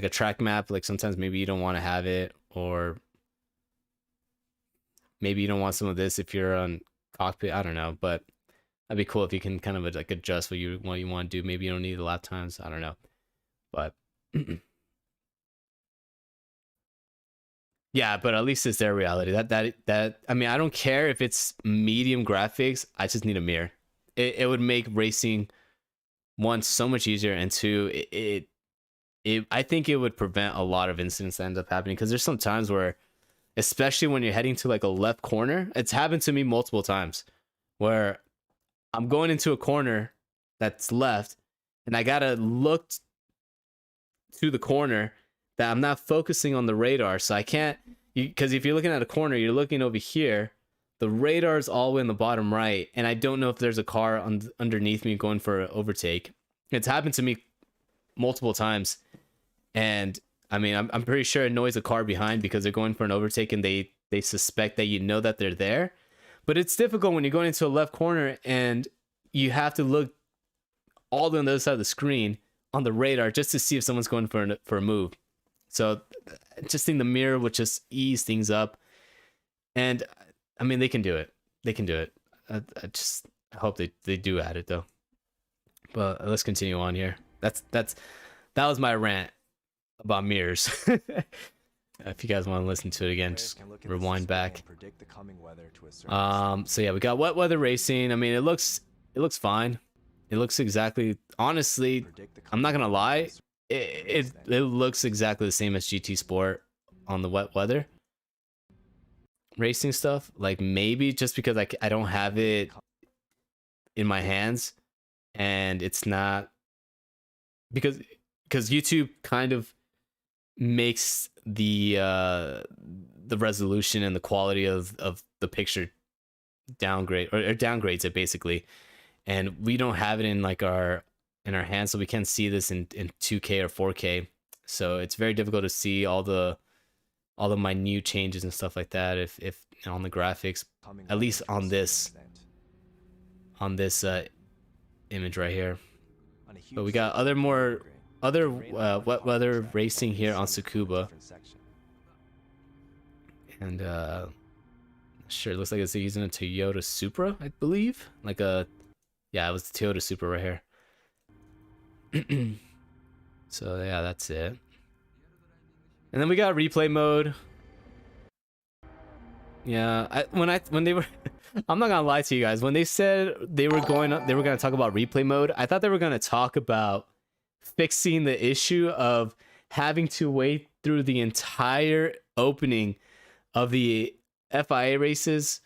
track map, like sometimes maybe you don't want to have it, or maybe you don't want some of this if you're on cockpit. I don't know, but that'd be cool if you can kind of like adjust what you want to do. Maybe you don't need the lap times. I don't know, but yeah, but at least it's their reality. That I mean, I don't care if it's medium graphics. I just need a mirror. It would make racing, one, so much easier, and two, I think it would prevent a lot of incidents that end up happening. Because there's some times where, especially when you're heading to like a left corner, it's happened to me multiple times, where I'm going into a corner that's left, and I gotta look to the corner that I'm not focusing on the radar, so I can't. Because if you're looking at a corner, you're looking over here. The radar's all the way in the bottom right, and I don't know if there's a car underneath me going for an overtake. It's happened to me multiple times, and I mean, I'm pretty sure it annoys a car behind because they're going for an overtake and they suspect that you know that they're there. But it's difficult when you're going into a left corner and you have to look all the way on the other side of the screen on the radar just to see if someone's going for a move. So I just think the mirror would just ease things up. And I mean, they can do it. They can do it. I hope they do add it though. But let's continue on here. That was my rant about mirrors. If you guys want to listen to it again, just rewind back. So yeah, we got wet weather racing. I mean, it looks fine. It looks exactly, honestly, I'm not gonna lie, it looks exactly the same as GT Sport on the wet weather racing stuff. Like, maybe just because I don't have it in my hands, and it's not because YouTube kind of makes the resolution and the quality of the picture downgrade or downgrades it basically, and we don't have it in like our hands, so we can't see this in 2K or 4K. So it's very difficult to see all the minute changes and stuff like that if on the graphics, at least on this image right here. But we got other wet weather racing here on Tsukuba, and sure, it looks like it's using a Toyota Supra, I believe. Yeah, it was the Toyota Supra right here. So yeah, that's it. And then we got replay mode. Yeah, when they were I'm not gonna lie to you guys, when they said they were gonna talk about replay mode, I thought they were gonna talk about fixing the issue of having to wait through the entire opening of the FIA races,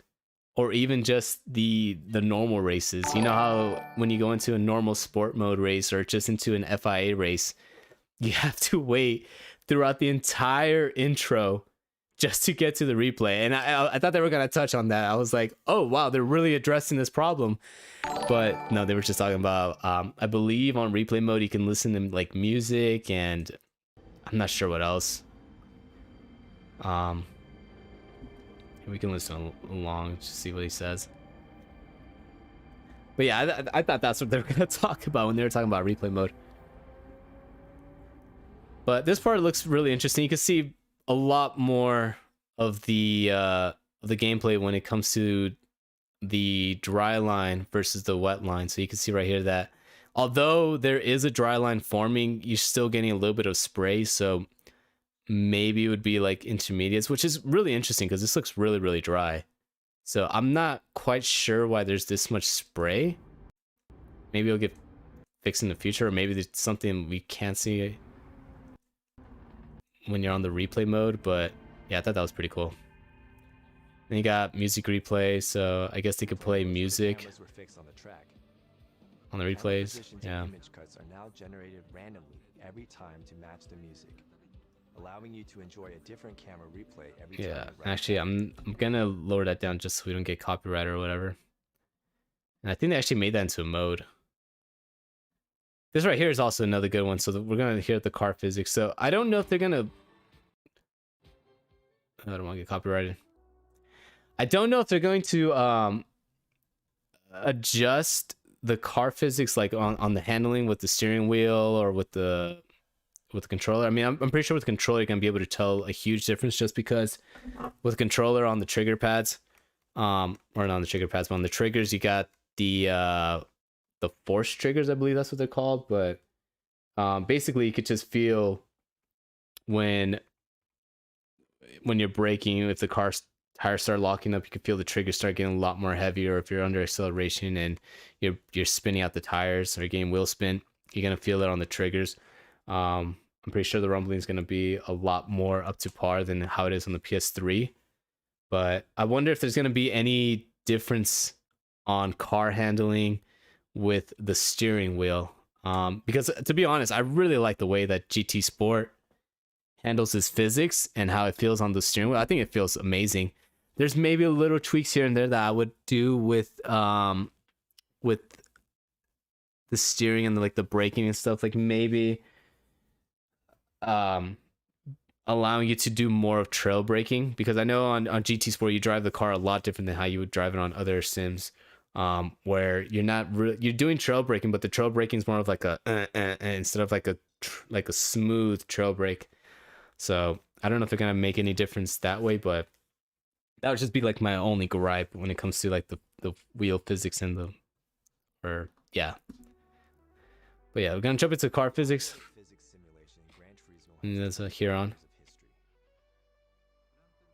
or even just the normal races. You know how when you go into a normal sport mode race or just into an FIA race, you have to wait throughout the entire intro just to get to the replay. And I thought they were going to touch on that. I was like, oh, wow, they're really addressing this problem. But no, they were just talking about, I believe on replay mode, you can listen to like music, and I'm not sure what else. We can listen along to see what he says. But yeah, I thought that's what they were gonna talk about when they were talking about replay mode. But this part looks really interesting. You can see a lot more of the gameplay when it comes to the dry line versus the wet line. So you can see right here that although there is a dry line forming, you're still getting a little bit of spray. So maybe it would be like intermediates, which is really interesting because this looks really, really dry. So I'm not quite sure why there's this much spray. Maybe it'll get fixed in the future, or maybe there's something we can't see when you're on the replay mode. But yeah, I thought that was pretty cool. Then you got music replay, so I guess they could play music on the replays. Yeah. Image cuts are now generated randomly every time to match the music, allowing you to enjoy a different camera replay every time. Yeah, actually, I'm gonna lower that down just so we don't get copyright or whatever. And I think they actually made that into a mode. This right here is also another good one. So we're gonna hear the car physics. So I don't know if they're gonna. I don't want to get copyrighted. I don't know if they're going to adjust the car physics like on the handling with the steering wheel or with the controller. I mean, I'm pretty sure with the controller you're gonna be able to tell a huge difference just because with the controller on the trigger pads, or not on the trigger pads, but on the triggers you got the force triggers, I believe that's what they're called. But basically you could just feel when you're braking, if the car's tires start locking up, you can feel the triggers start getting a lot more heavier. If you're under acceleration and you're spinning out the tires or getting wheel spin, you're gonna feel it on the triggers. I'm pretty sure the rumbling is gonna be a lot more up to par than how it is on the PS3. But I wonder if there's gonna be any difference on car handling with the steering wheel. Because to be honest, I really like the way that GT Sport handles its physics and how it feels on the steering wheel. I think it feels amazing. There's maybe a little tweaks here and there that I would do with the steering and like the braking and stuff. Like maybe allowing you to do more of trail braking, because I know on GT Sport you drive the car a lot different than how you would drive it on other sims, where you're not you're doing trail braking, but the trail braking is more of like a instead of like a smooth trail brake. So I don't know if they're gonna make any difference that way, but that would just be like my only gripe when it comes to like the wheel physics and yeah. But yeah, we're gonna jump into car physics. And that's a Huron.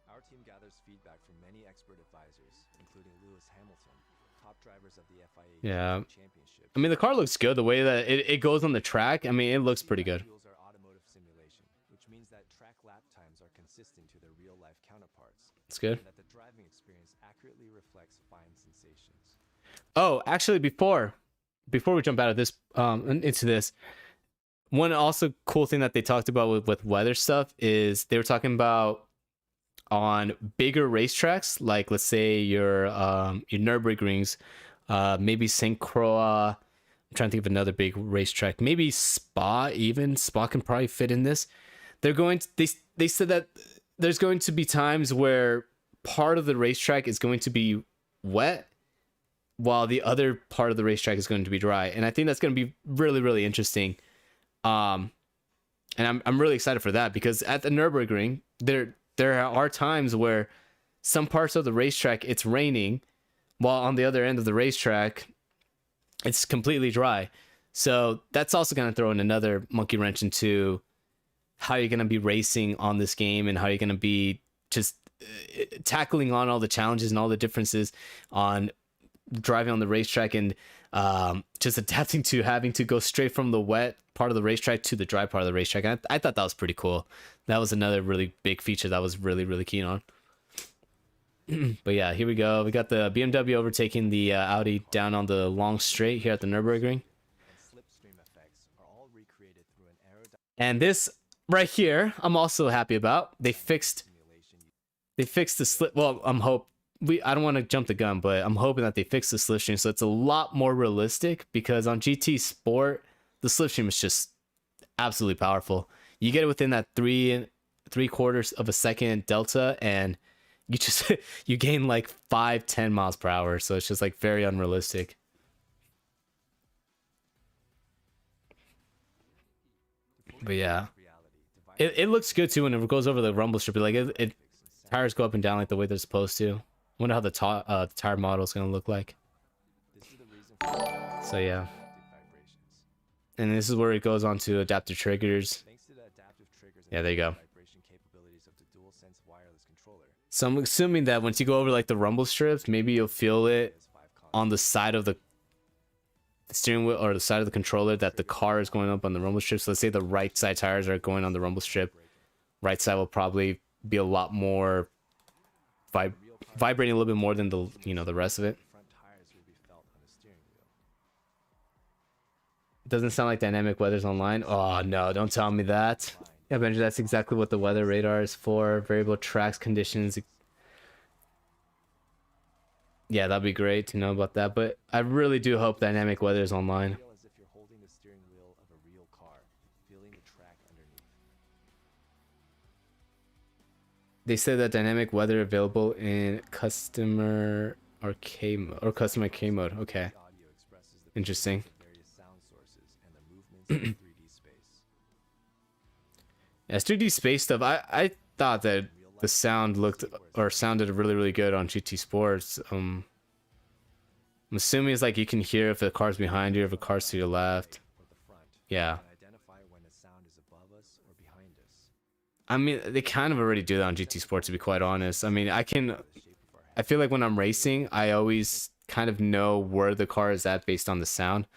Our team gathers feedback from many expert advisors, including Lewis Hamilton, top drivers of the FIA Championship. I mean, the car looks good. The way that it goes on the track, I mean, it looks pretty good. Automotive simulation, which means that track lap times are consistent to their real-life counterparts. It's good. And that the driving experience accurately reflects fine sensations. Oh, actually, before we jump out of this into this, one also cool thing that they talked about with weather stuff is they were talking about on bigger racetracks, like let's say your Nürburgrings, maybe St. Croix. I'm trying to think of another big racetrack, maybe Spa. Even Spa can probably fit in this. They said that there's going to be times where part of the racetrack is going to be wet while the other part of the racetrack is going to be dry, and I think that's going to be really, really interesting. And I'm really excited for that, because at the Nürburgring there are times where some parts of the racetrack it's raining, while on the other end of the racetrack it's completely dry. So that's also going to throw in another monkey wrench into how you're going to be racing on this game, and how you're going to be just tackling on all the challenges and all the differences on driving on the racetrack, and just adapting to having to go straight from the wet part of the racetrack to the dry part of the racetrack. I thought that was pretty cool. That was another really big feature that I was really, really keen on. But yeah, here we go. We got the BMW overtaking the Audi down on the long straight here at the Nürburgring. And this right here, I'm also happy about. They fixed the slip. Well, I don't want to jump the gun, but I'm hoping that they fix the slipstream so it's a lot more realistic, because on GT Sport the slipstream is just absolutely powerful. You get it within that 3/4 of a second delta, and you gain like 5-10 miles per hour. So it's just like very unrealistic. But yeah, it looks good too when it goes over the rumble strip. Like it tires go up and down like the way they're supposed to. Wonder how the tire model is gonna look like. So yeah, and this is where it goes on to adaptive triggers. Yeah, there you go. So I'm assuming that once you go over like the rumble strips, maybe you'll feel it on the side of the steering wheel or the side of the controller that the car is going up on the rumble strip. So let's say the right side tires are going on the rumble strip. Right side will probably be a lot more vibrating a little bit more than the the rest of it. Doesn't sound like dynamic weather's online. Oh no, don't tell me that. Yeah, Benji, that's exactly what the weather radar is for. Variable tracks, conditions. Yeah, that'd be great to know about that. But I really do hope dynamic weather is online. They said that dynamic weather available in customer arcade mode or customer arcade mode. Okay, interesting. Yeah, 3D space stuff. I thought that the sound sounded really good on GT Sports. I'm assuming it's like you can hear if the car's behind you, if a car's to your left. Yeah. I mean, they kind of already do that on GT Sport, to be quite honest. I mean, I feel like when I'm racing, I always kind of know where the car is at based on the sound.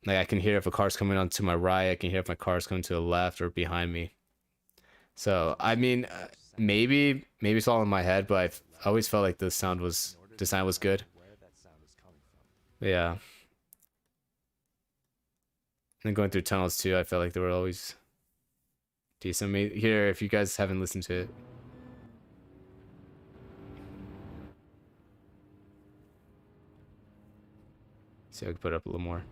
Like I can hear if a car's coming on to my right, I can hear if my car's coming to the left or behind me. So, I mean, maybe it's all in my head, but I always felt like the design was good. But yeah. And then going through tunnels too, I felt like they were always decent. Here, if you guys haven't listened to it. See if I can put up a little more.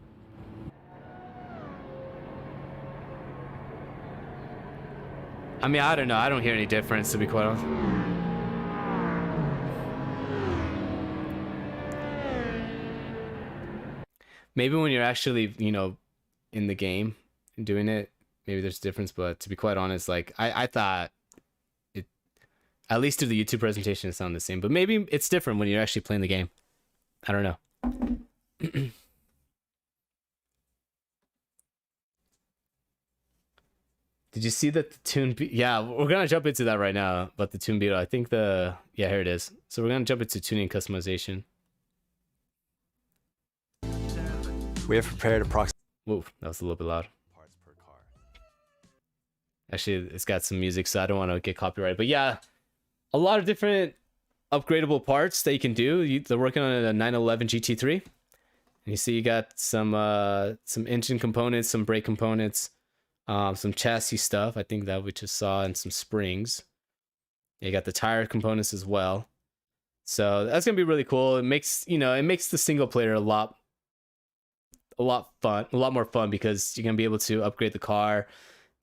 I mean, I don't know. I don't hear any difference, to be quite honest. Maybe when you're actually, in the game and doing it, maybe there's a difference. But to be quite honest, like, I thought it, at least through the YouTube presentation, it sounded the same. But maybe it's different when you're actually playing the game. I don't know. Did you see that the tune? Yeah, we're gonna jump into that right now. But the tune beetle, I think yeah, here it is. So we're gonna jump into tuning customization. We have prepared approximately. Whoa, that was a little bit loud. Parts per car. Actually, it's got some music, so I don't want to get copyrighted. But yeah, a lot of different upgradable parts that you can do. They're working on a 911 GT3, and you see you got some engine components, some brake components. Some chassis stuff, I think that we just saw, and some springs. You got the tire components as well. So that's gonna be really cool. It makes the single player a lot more fun because you're gonna be able to upgrade the car.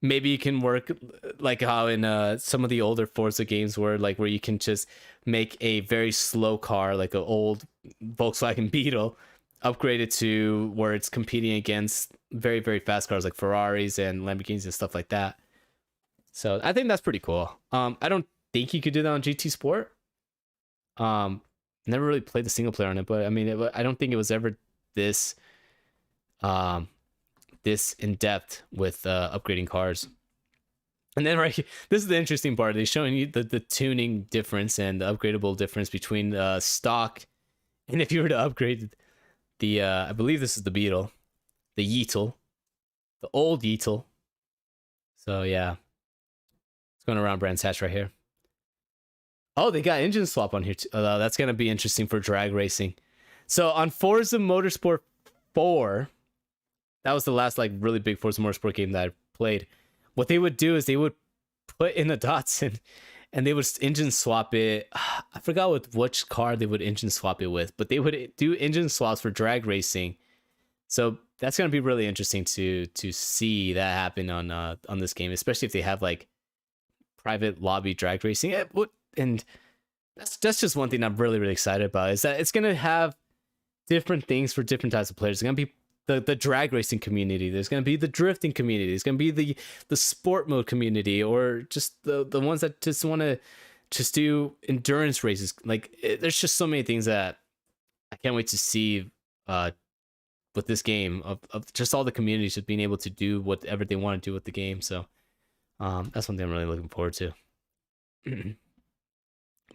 Maybe you can work like how in some of the older Forza games where you can just make a very slow car, like an old Volkswagen Beetle, upgrade it to where it's competing against very, very fast cars like Ferraris and Lamborghinis and stuff like that. So I think that's pretty cool. I don't think you could do that on GT Sport. Never really played the single player on it, but I mean, I don't think it was ever this in depth with upgrading cars. And then right here, this is the interesting part. They're showing you the tuning difference and the upgradable difference between stock and if you were to upgrade the I believe this is the Beetle, the Yeetle, the old Yeetle. So yeah, it's going around Brands Hatch right here. Oh, they got engine swap on here too. That's gonna be interesting for drag racing. So on Forza Motorsport 4, that was the last really big Forza Motorsport game that I played. What they would do is they would put in the Datsun and they would engine swap it. I forgot with which car they would engine swap it with, but they would do engine swaps for drag racing. So that's gonna be really interesting to see that happen on this game, especially if they have private lobby drag racing. And that's just one thing I'm really excited about, is that it's gonna have different things for different types of players. It's gonna be the drag racing community. There's gonna be the drifting community. There's gonna be the sport mode community, or just the ones that just want to just do endurance races. Like there's just so many things that I can't wait to see with this game of just all the communities just being able to do whatever they want to do with the game. So that's something I'm really looking forward to.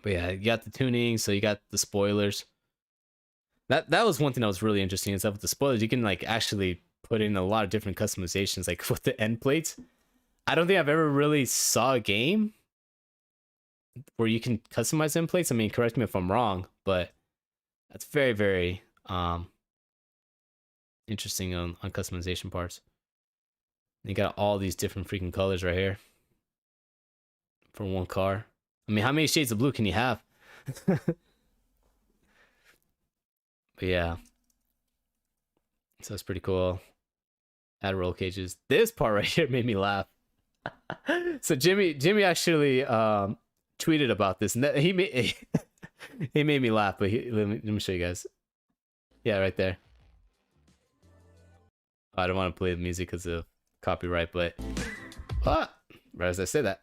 But yeah, you got the tuning, so you got the spoilers. That was one thing that was really interesting, is that with the spoilers, you can like actually put in a lot of different customizations, like with the end plates. I don't think I've ever really saw a game where you can customize end plates. I mean, correct me if I'm wrong, but that's very, very interesting on customization parts. You got all these different freaking colors right here for one car. I mean, how many shades of blue can you have? But yeah, so that's pretty cool. Add roll cages. This part right here made me laugh. So Jimmy actually tweeted about this, and he made he made me laugh. But let me show you guys. Yeah, right there. I don't want to play the music because of copyright, but right as I say that,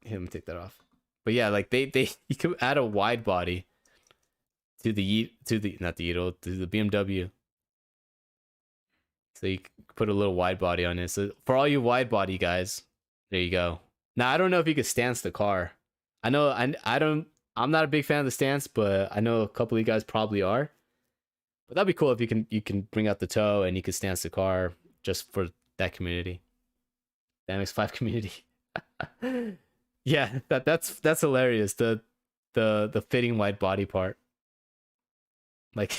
let me take that off. But yeah, like you could add a wide body to the not the Edo, to the BMW. So you put a little wide body on it. So for all you wide body guys, there you go. Now I don't know if you could stance the car. I know I'm not a big fan of the stance, but I know a couple of you guys probably are. But that'd be cool if you can bring out the toe and you can stance the car just for that community. The MX-5 community. Yeah, that's hilarious. The fitting wide body part. Like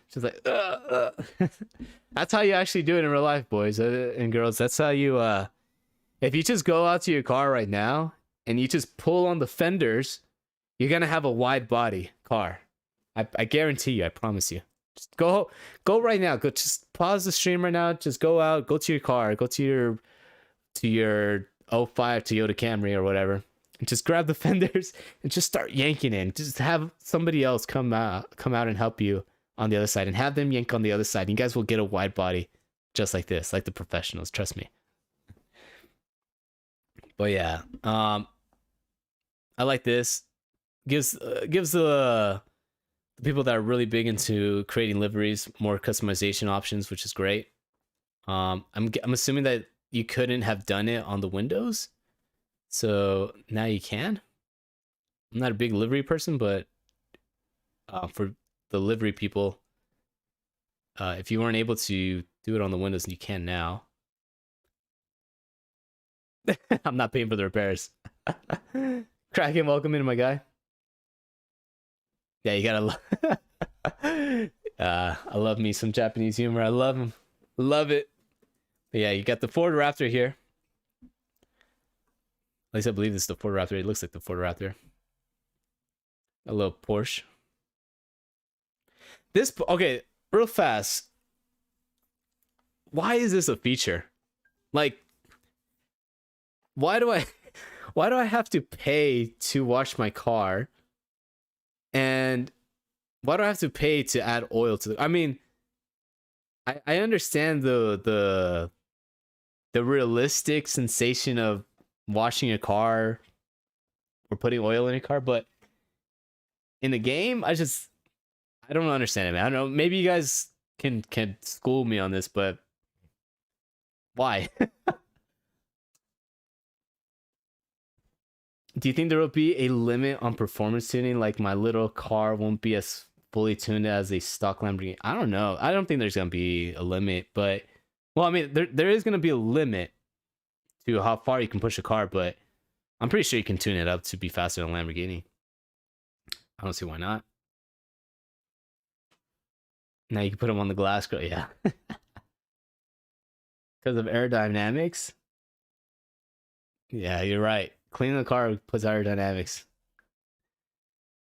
she's like that's how you actually do it in real life, boys and girls. That's how you if you just go out to your car right now and you just pull on the fenders, you're gonna have a wide body car. I guarantee you, I promise you. Just go right now. Go, just pause the stream right now. Just go out, go to your car, go to your 05 Toyota Camry or whatever, and just grab the fenders and just start yanking in. Just have somebody else come out and help you on the other side, and have them yank on the other side. You guys will get a wide body just like this, like the professionals. Trust me. But yeah, I like this. Gives the people that are really big into creating liveries more customization options, which is great. I'm assuming that you couldn't have done it on the Windows, so now you can. I'm not a big livery person, but for the livery people, if you weren't able to do it on the Windows, you can now. I'm not paying for the repairs. Kraken, welcome in, my guy. Yeah, you gotta I love me some Japanese humor. I love him. Love it. But yeah, you got the Ford Raptor here. At least I believe this is the Ford Raptor. It looks like the Ford Raptor. A little Porsche. This, okay, real fast. Why is this a feature? Like, why do I have to pay to wash my car? And why do I have to pay to add oil to the... I mean, I understand the realistic sensation of washing a car or putting oil in a car, but in the game, I don't understand it, man. I don't know. Maybe you guys can school me on this, but why? Do you think there will be a limit on performance tuning? Like my little car won't be as fully tuned as a stock Lamborghini? I don't know. I don't think there's going to be a limit, but... Well, I mean, there is going to be a limit to how far you can push a car, but I'm pretty sure you can tune it up to be faster than a Lamborghini. I don't see why not. Now you can put them on the glass grill, yeah. Because of aerodynamics? Yeah, you're right. Cleaning the car puts aerodynamics.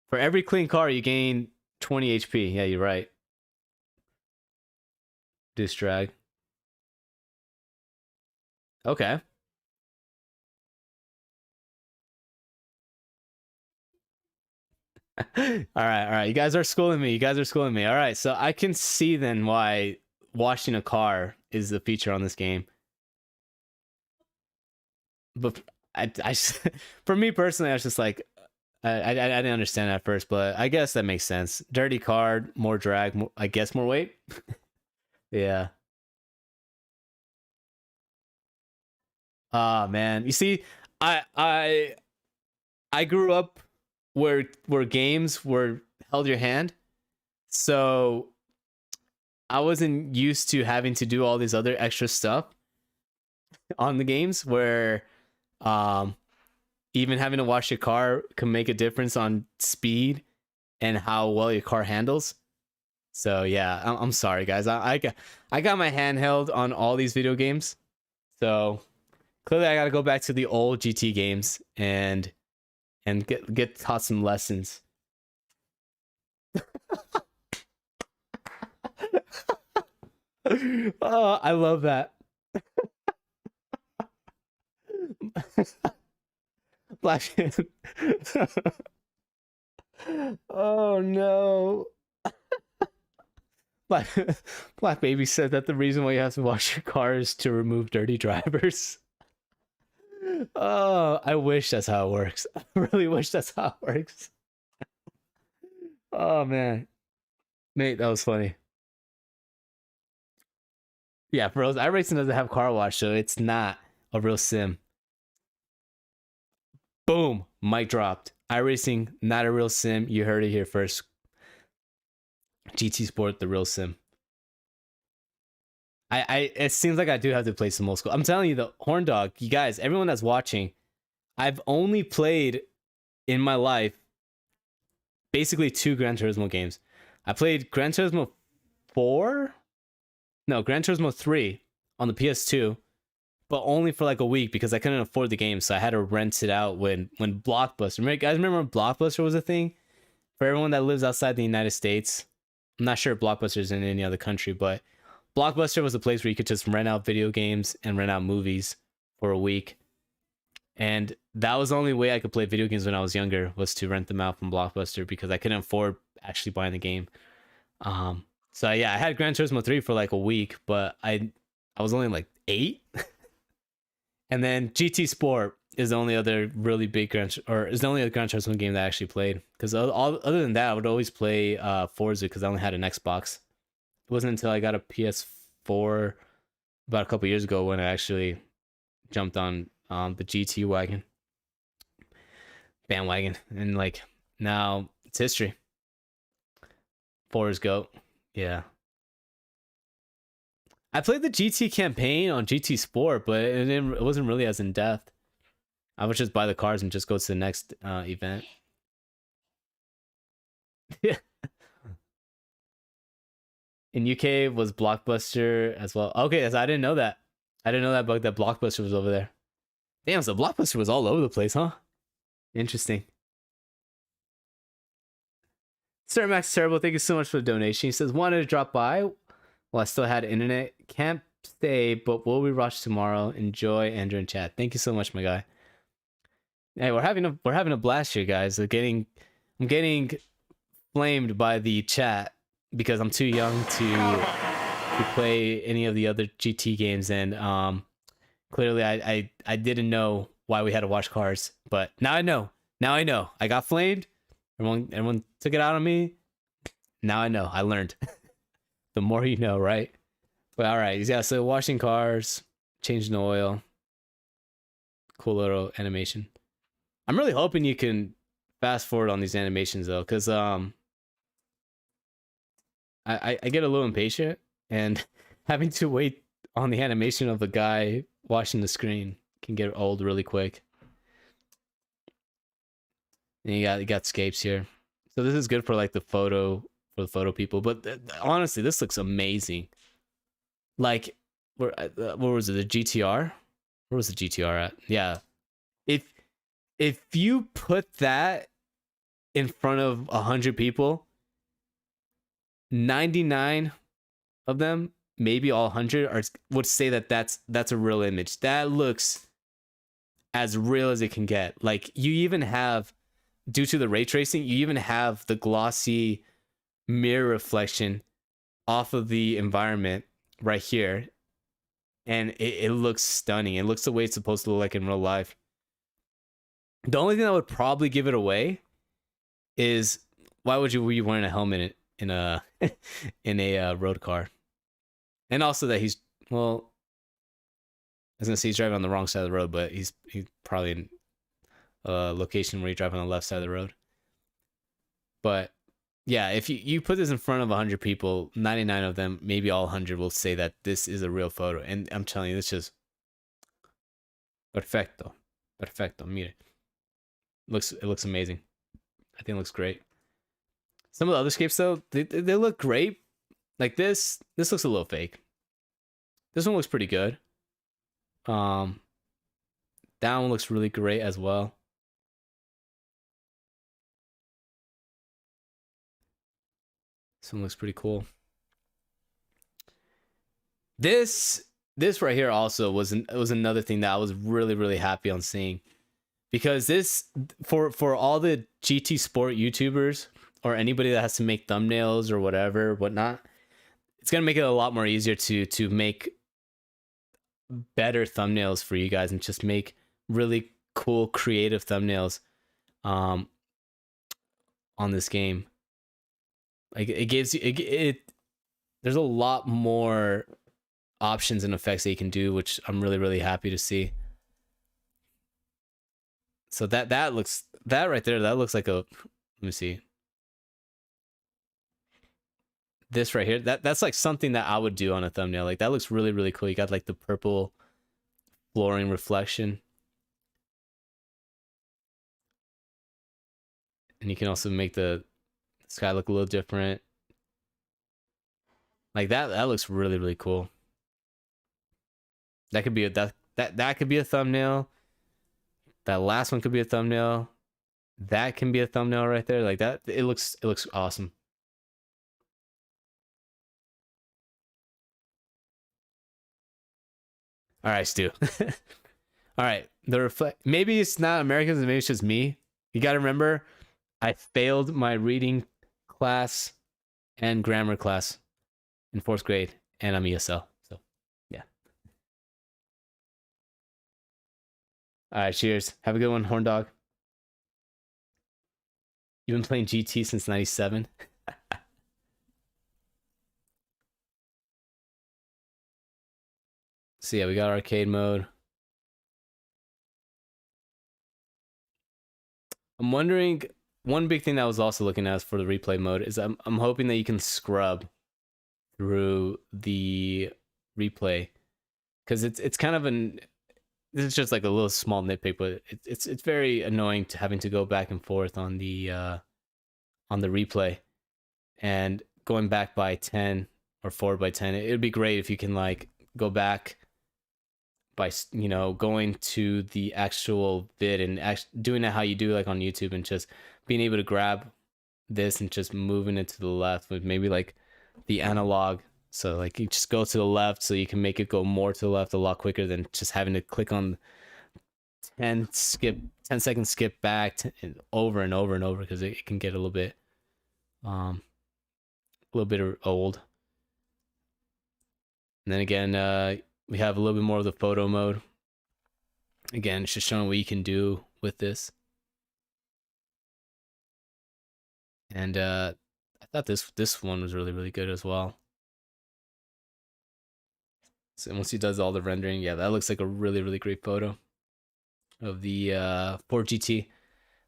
For every clean car, you gain 20 HP. Yeah, you're right. Disc drag. Okay. All right. You guys are schooling me. All right, so I can see then why washing a car is the feature on this game. But for me personally, I was just like, I didn't understand at first, but I guess that makes sense. Dirty car, more drag, more, I guess more weight. Yeah. Ah, man. You see, I grew up where games were held your hand, so I wasn't used to having to do all these other extra stuff on the games where even having to wash your car can make a difference on speed and how well your car handles. So yeah, I'm sorry guys. I got my hand held on all these video games. So clearly I got to go back to the old GT games and get taught some lessons. Oh, I love that. Black. Oh no. Black Baby said that the reason why you have to wash your car is to remove dirty drivers. Oh, I wish that's how it works. I really wish that's how it works. Oh man. Mate, that was funny. Yeah, for those, iRacing doesn't have car wash, so it's not a real sim. Boom, mic dropped. iRacing, not a real sim. You heard it here first. GT Sport, the real sim. It seems like I do have to play some old school. I'm telling you, the Horn Dog, you guys, everyone that's watching, I've only played in my life basically 2 Gran Turismo games. I played Gran Turismo 4? No, Gran Turismo 3 on the PS2, but only for like a week because I couldn't afford the game, so I had to rent it out when Blockbuster. Remember when Blockbuster was a thing? For everyone that lives outside the United States, I'm not sure if Blockbuster is in any other country, but Blockbuster was a place where you could just rent out video games and rent out movies for a week. And that was the only way I could play video games when I was younger, was to rent them out from Blockbuster because I couldn't afford actually buying the game. So yeah, I had Gran Turismo 3 for like a week, but I was only like 8. And then GT Sport is the only other really big is the only other Gran Turismo game that I actually played. Because other than that, I would always play Forza because I only had an Xbox. It wasn't until I got a PS4 about a couple years ago when I actually jumped on the GT bandwagon, and like now it's history. Forza GOAT. Yeah. I played the GT campaign on GT Sport, but it wasn't really as in depth. I would just buy the cars and just go to the next event. Yeah. In UK was Blockbuster as well. Okay, so I didn't know that. I didn't know that bug that Blockbuster was over there. Damn, so Blockbuster was all over the place, huh? Interesting. Sir Max Terrible, thank you so much for the donation. He says, wanted to drop by while I still had internet. Can't stay, but will we rush tomorrow? Enjoy Andrew and chat. Thank you so much, my guy. Hey, we're having a blast here, guys. I'm getting flamed by the chat because I'm too young to play any of the other GT games, and clearly I didn't know why we had to wash cars, but now I know. I got flamed. Everyone took it out on me. Now I know. I learned. The more you know, right? But all right, yeah. So washing cars, changing the oil. Cool little animation. I'm really hoping you can fast forward on these animations though, because I get a little impatient, and having to wait on the animation of the guy washing the screen can get old really quick. And you got scapes here, so this is good for like the photo people. But honestly, this looks amazing. Like, where was it? The GTR? Where was the GTR at? Yeah, if you put that in front of 100 people, 99 of them, maybe all 100, would say that that's a real image. That looks as real as it can get. Like, you even have, due to the ray tracing, you even have the glossy mirror reflection off of the environment right here, and it looks stunning. It looks the way it's supposed to look like in real life. The only thing that would probably give it away is, why would you be wearing a helmet in a in a road car? And also that he's, well, I was gonna say he's driving on the wrong side of the road, but he's probably in a location where you drive on the left side of the road. But yeah, if you put this in front of 100 people, 99 of them, maybe all 100, will say that this is a real photo. And I'm telling you, this is perfecto, mire. It looks amazing. I think it looks great. Some of the other scapes though, they look great. Like this looks a little fake. This one looks pretty good. That one looks really great as well. This one looks pretty cool. This right here also was another thing that I was really happy on seeing, because this, for all the GT Sport YouTubers or anybody that has to make thumbnails or whatnot, it's gonna make it a lot more easier to make better thumbnails for you guys and just make really cool creative thumbnails on this game. Like it gives you there's a lot more options and effects that you can do, which I'm really happy to see. So that right there, that looks like a, let me see, this right here, that's like something that I would do on a thumbnail. Like that looks really cool. You got like the purple flooring reflection, and you can also make the sky look a little different. Like that looks really cool. That could be that could be a thumbnail. That last one could be a thumbnail. That can be a thumbnail right there. Like that, it looks awesome. All right, Stu. All right, the reflect. Maybe it's not Americans, maybe it's just me. You got to remember, I failed my reading class and grammar class in 4th grade, and I'm ESL. So, yeah. All right, cheers. Have a good one, Horn Dog. You've been playing GT since '97. So yeah, we got arcade mode. I'm wondering, one big thing that I was also looking at for the replay mode is I'm hoping that you can scrub through the replay, because it's kind of this is just like a little small nitpick, but it's very annoying to having to go back and forth on the replay, and going back by 10 or forward by 10. It would be great if you can like go back by, you know, going to the actual vid and doing it how you do like on YouTube, and just being able to grab this and just moving it to the left with maybe like the analog. So like you just go to the left, so you can make it go more to the left a lot quicker than just having to click on 10 second skip back over and over and over, because it can get a little bit old. And then again, we have a little bit more of the photo mode. Again, it's just showing what you can do with this. And I thought this one was really good as well. So once he does all the rendering, yeah, that looks like a really great photo of the Ford GT.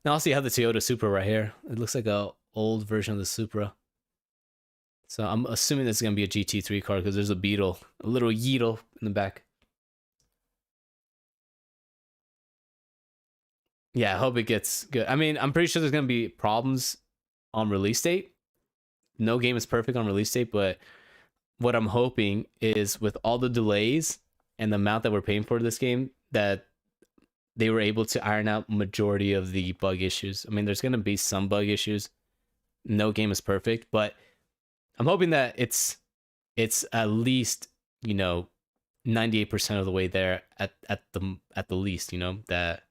Now also you have the Toyota Supra right here. It looks like a old version of the Supra. So I'm assuming this is gonna be a GT3 car, because there's a Beetle, a little Yeetle in the back. Yeah, I hope it gets good. I mean, I'm pretty sure there's gonna be problems on release date. No game is perfect on release date, but what I'm hoping is, with all the delays and the amount that we're paying for this game, that they were able to iron out majority of the bug issues. I mean, there's gonna be some bug issues. No game is perfect, but I'm hoping that it's at least, you know, 98% of the way there at the least, you know, that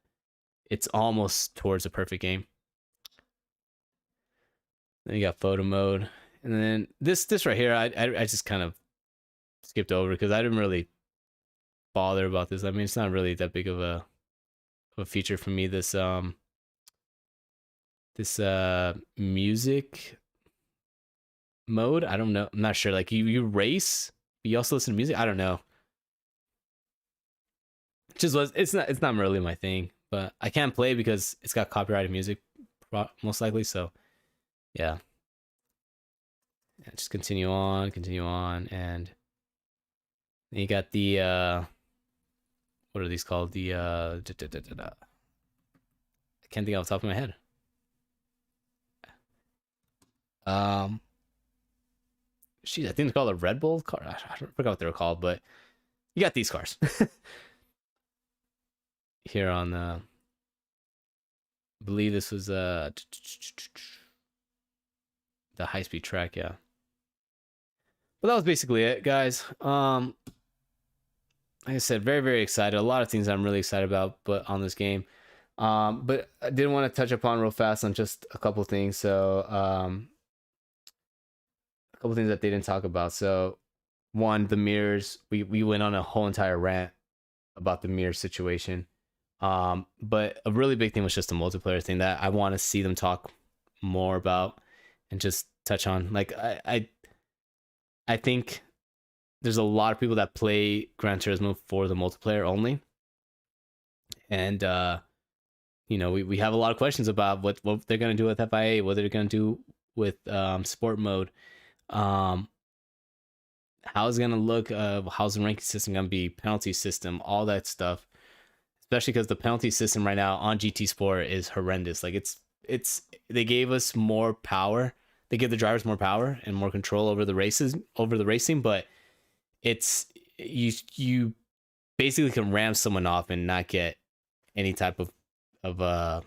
it's almost towards a perfect game. Then you got photo mode, and then this right here, I just kind of skipped over because I didn't really bother about this. I mean, it's not really that big of a feature for me. This music mode. I don't know. I'm not sure. Like you race, but you also listen to music. I don't know. Just was it's not really my thing, but I can't play because it's got copyrighted music most likely. So yeah. Just continue on, and then you got the what are these called? The I can't think off the top of my head. She's, I think they're called a Red Bull car. I forgot what they were called, but you got these cars here on the. I believe this was the high speed track, yeah. But that was basically it, guys. Like I said, very, very excited. A lot of things I'm really excited about, but on this game. But I did want to touch upon real fast on just a couple things. So, a couple things that they didn't talk about. So, one, the mirrors. We went on a whole entire rant about the mirror situation. But a really big thing was just the multiplayer thing that I want to see them talk more about and just touch on. Like I think there's a lot of people that play Gran Turismo for the multiplayer only. And you know, we have a lot of questions about what they're gonna do with FIA, what they're gonna do with sport mode. How's it gonna look, how's the ranking system gonna be, penalty system, all that stuff. Especially because the penalty system right now on GT Sport is horrendous. Like it's they gave us more power. They give the drivers more power and more control over the racing, but it's you basically can ram someone off and not get any type of a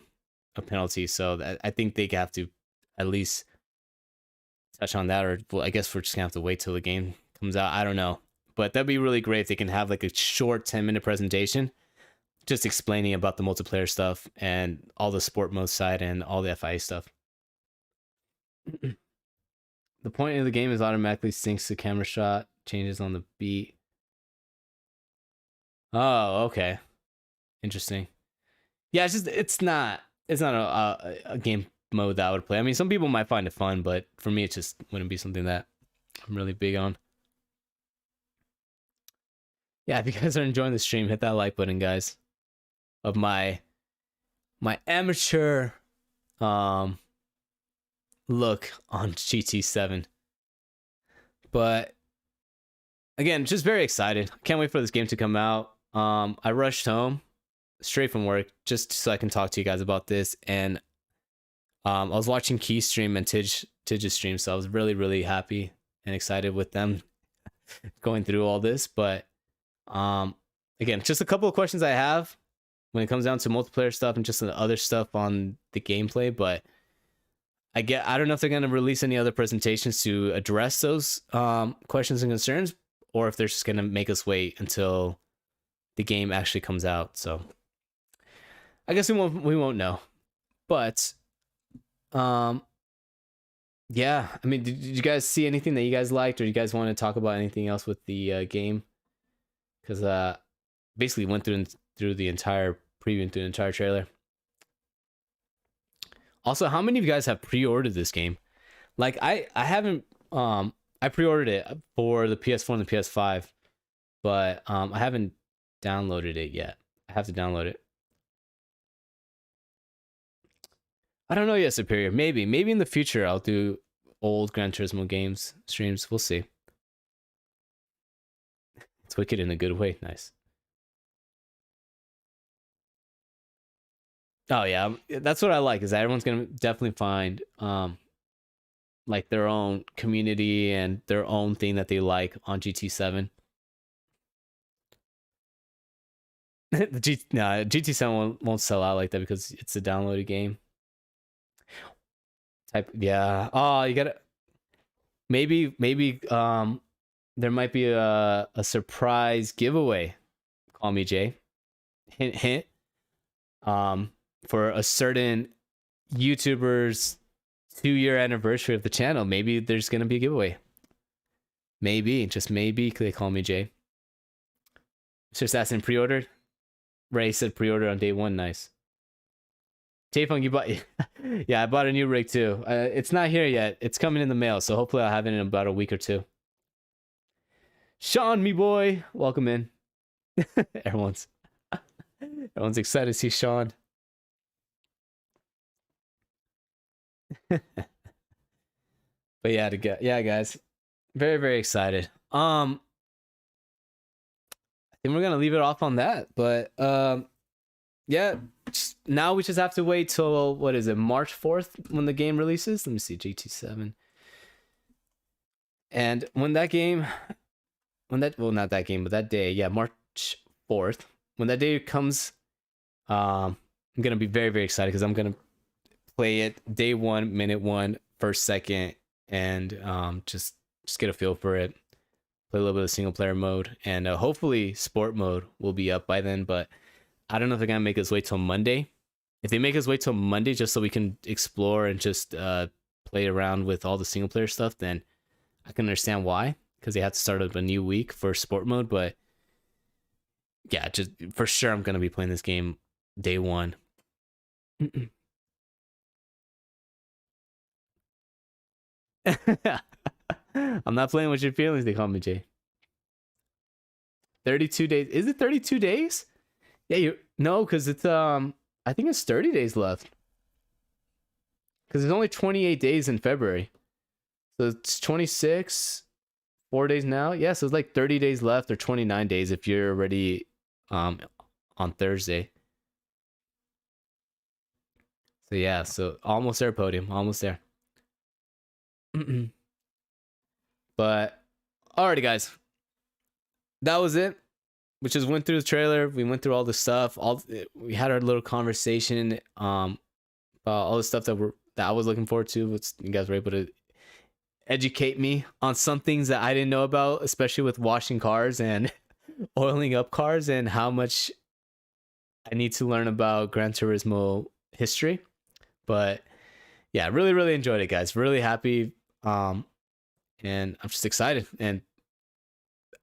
penalty. So I think they have to at least touch on that, or well, I guess we're just gonna have to wait till the game comes out. I don't know, but that'd be really great if they can have like a short 10-minute presentation just explaining about the multiplayer stuff and all the sport mode side and all the FIA stuff. The point of the game is automatically syncs the camera shot, changes on the beat. Oh, okay. Interesting. Yeah, it's not a game mode that I would play. I mean, some people might find it fun, but for me, it just wouldn't be something that I'm really big on. Yeah, if you guys are enjoying the stream, hit that like button, guys. Of my amateur look on GT7. But again, just very excited. Can't wait for this game to come out. I rushed home straight from work just so I can talk to you guys about this, and I was watching Key stream and Tidge's stream, so I was really, really happy and excited with them going through all this. But again, just a couple of questions I have when it comes down to multiplayer stuff and just the other stuff on the gameplay. But I don't know if they're going to release any other presentations to address those questions and concerns, or if they're just going to make us wait until the game actually comes out. So I guess we won't know. But yeah, I mean, did you guys see anything that you guys liked, or you guys want to talk about anything else with the game? Because basically went through the entire preview, through the entire trailer. Also, how many of you guys have pre-ordered this game? Like I haven't. I pre-ordered it for the PS4 and the PS5, but I haven't downloaded it yet. I have to download it. I don't know yet, Superior. Maybe in the future I'll do old Gran Turismo games streams. We'll see. It's wicked in a good way. Nice. Oh yeah, that's what I like, is that everyone's gonna definitely find like their own community and their own thing that they like on GT7. GT7 won't sell out like that because it's a downloaded game. Yeah. Oh, you gotta maybe there might be a surprise giveaway. Call me Jay. Hint hint. For a certain YouTuber's 2-year anniversary of the channel, maybe there's gonna be a giveaway. Maybe, just maybe, they call me Jay. Mr. Assassin pre-ordered. Ray said pre-order on day 1. Nice. J-Funk, you bought... Yeah, I bought a new rig too. It's not here yet. It's coming in the mail, so hopefully I'll have it in about a week or 2. Sean, me boy, welcome in. Everyone's excited to see Sean. But yeah, guys, very, very excited. I think we're gonna leave it off on that. But yeah, now we just have to wait till, what is it, March 4th when the game releases. Let me see, GT7. And when that game, well, not that game, but that day, yeah, March 4th, when that day comes, I'm gonna be very, very excited because I'm gonna play it day 1, minute 1, first, second, and just get a feel for it. Play a little bit of single player mode, and hopefully sport mode will be up by then. But I don't know if they're gonna make us wait till Monday. If they make us wait till Monday just so we can explore and just play around with all the single player stuff, then I can understand why, because they have to start up a new week for sport mode. But yeah, just for sure I'm gonna be playing this game day 1. I'm not playing with your feelings, they call me Jay. 32 days. Is it 32 days? Yeah, no, because it's I think it's 30 days left. Because there's only 28 days in February. So it's 26, 4 days now. Yeah, so it's like 30 days left, or 29 days if you're already on Thursday. So yeah, so almost there, Podium, almost there. But alrighty, guys, that was it. We just went through the trailer. We went through all the stuff. We had our little conversation about all the stuff that I was looking forward to. You guys were able to educate me on some things that I didn't know about, especially with washing cars and oiling up cars, and how much I need to learn about Gran Turismo history. But yeah, really, really enjoyed it, guys. Really happy. And I'm just excited, and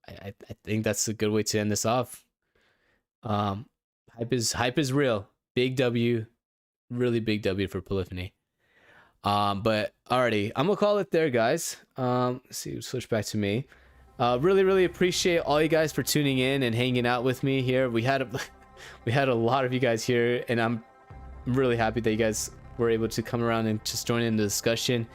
I think that's a good way to end this off. Hype is real. Big W, really big W for Polyphony. But alrighty, I'm gonna call it there, guys. Let's see, switch back to me. Really, really appreciate all you guys for tuning in and hanging out with me here. We had a lot of you guys here, and I'm really happy that you guys were able to come around and just join in the discussion.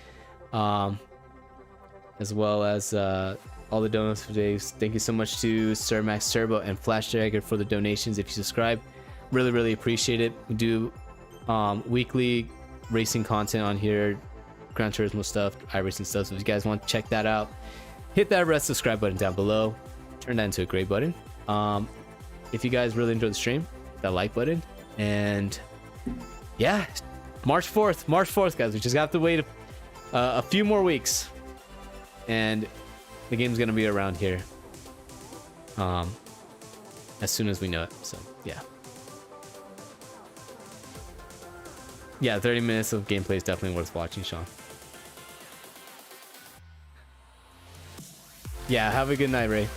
As well as all the donations for today. Thank you so much to Sir Max Turbo and Flash Jagger for the donations. If you subscribe, really, really appreciate it. We do weekly racing content on here, Gran Turismo stuff, iRacing stuff. So if you guys want to check that out, hit that red subscribe button down below. Turn that into a gray button. If you guys really enjoyed the stream, hit that like button. And yeah, March 4th, guys. We just have to wait a few more weeks, and the game's gonna be around here as soon as we know it. So yeah, 30 minutes of gameplay is definitely worth watching, Sean. Yeah, have a good night, Ray.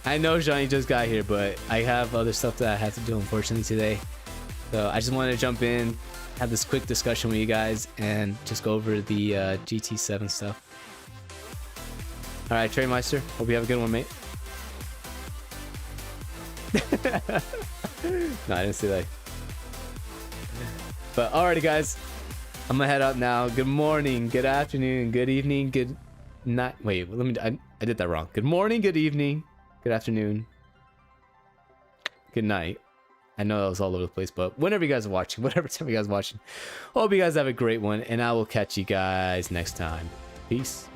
I know Johnny just got here, but I have other stuff that I have to do, unfortunately, today. So I just wanted to jump in, have this quick discussion with you guys, and just go over the GT7 stuff. All right, Trey Meister, hope you have a good one, mate. No, I didn't say that. But alrighty, guys, I'm gonna head out now. Good morning, good afternoon, good evening, good night. Wait, let me. I did that wrong. Good morning, good evening, good afternoon, good night. I know that was all over the place, but whenever you guys are watching, whatever time you guys are watching, hope you guys have a great one, and I will catch you guys next time. Peace.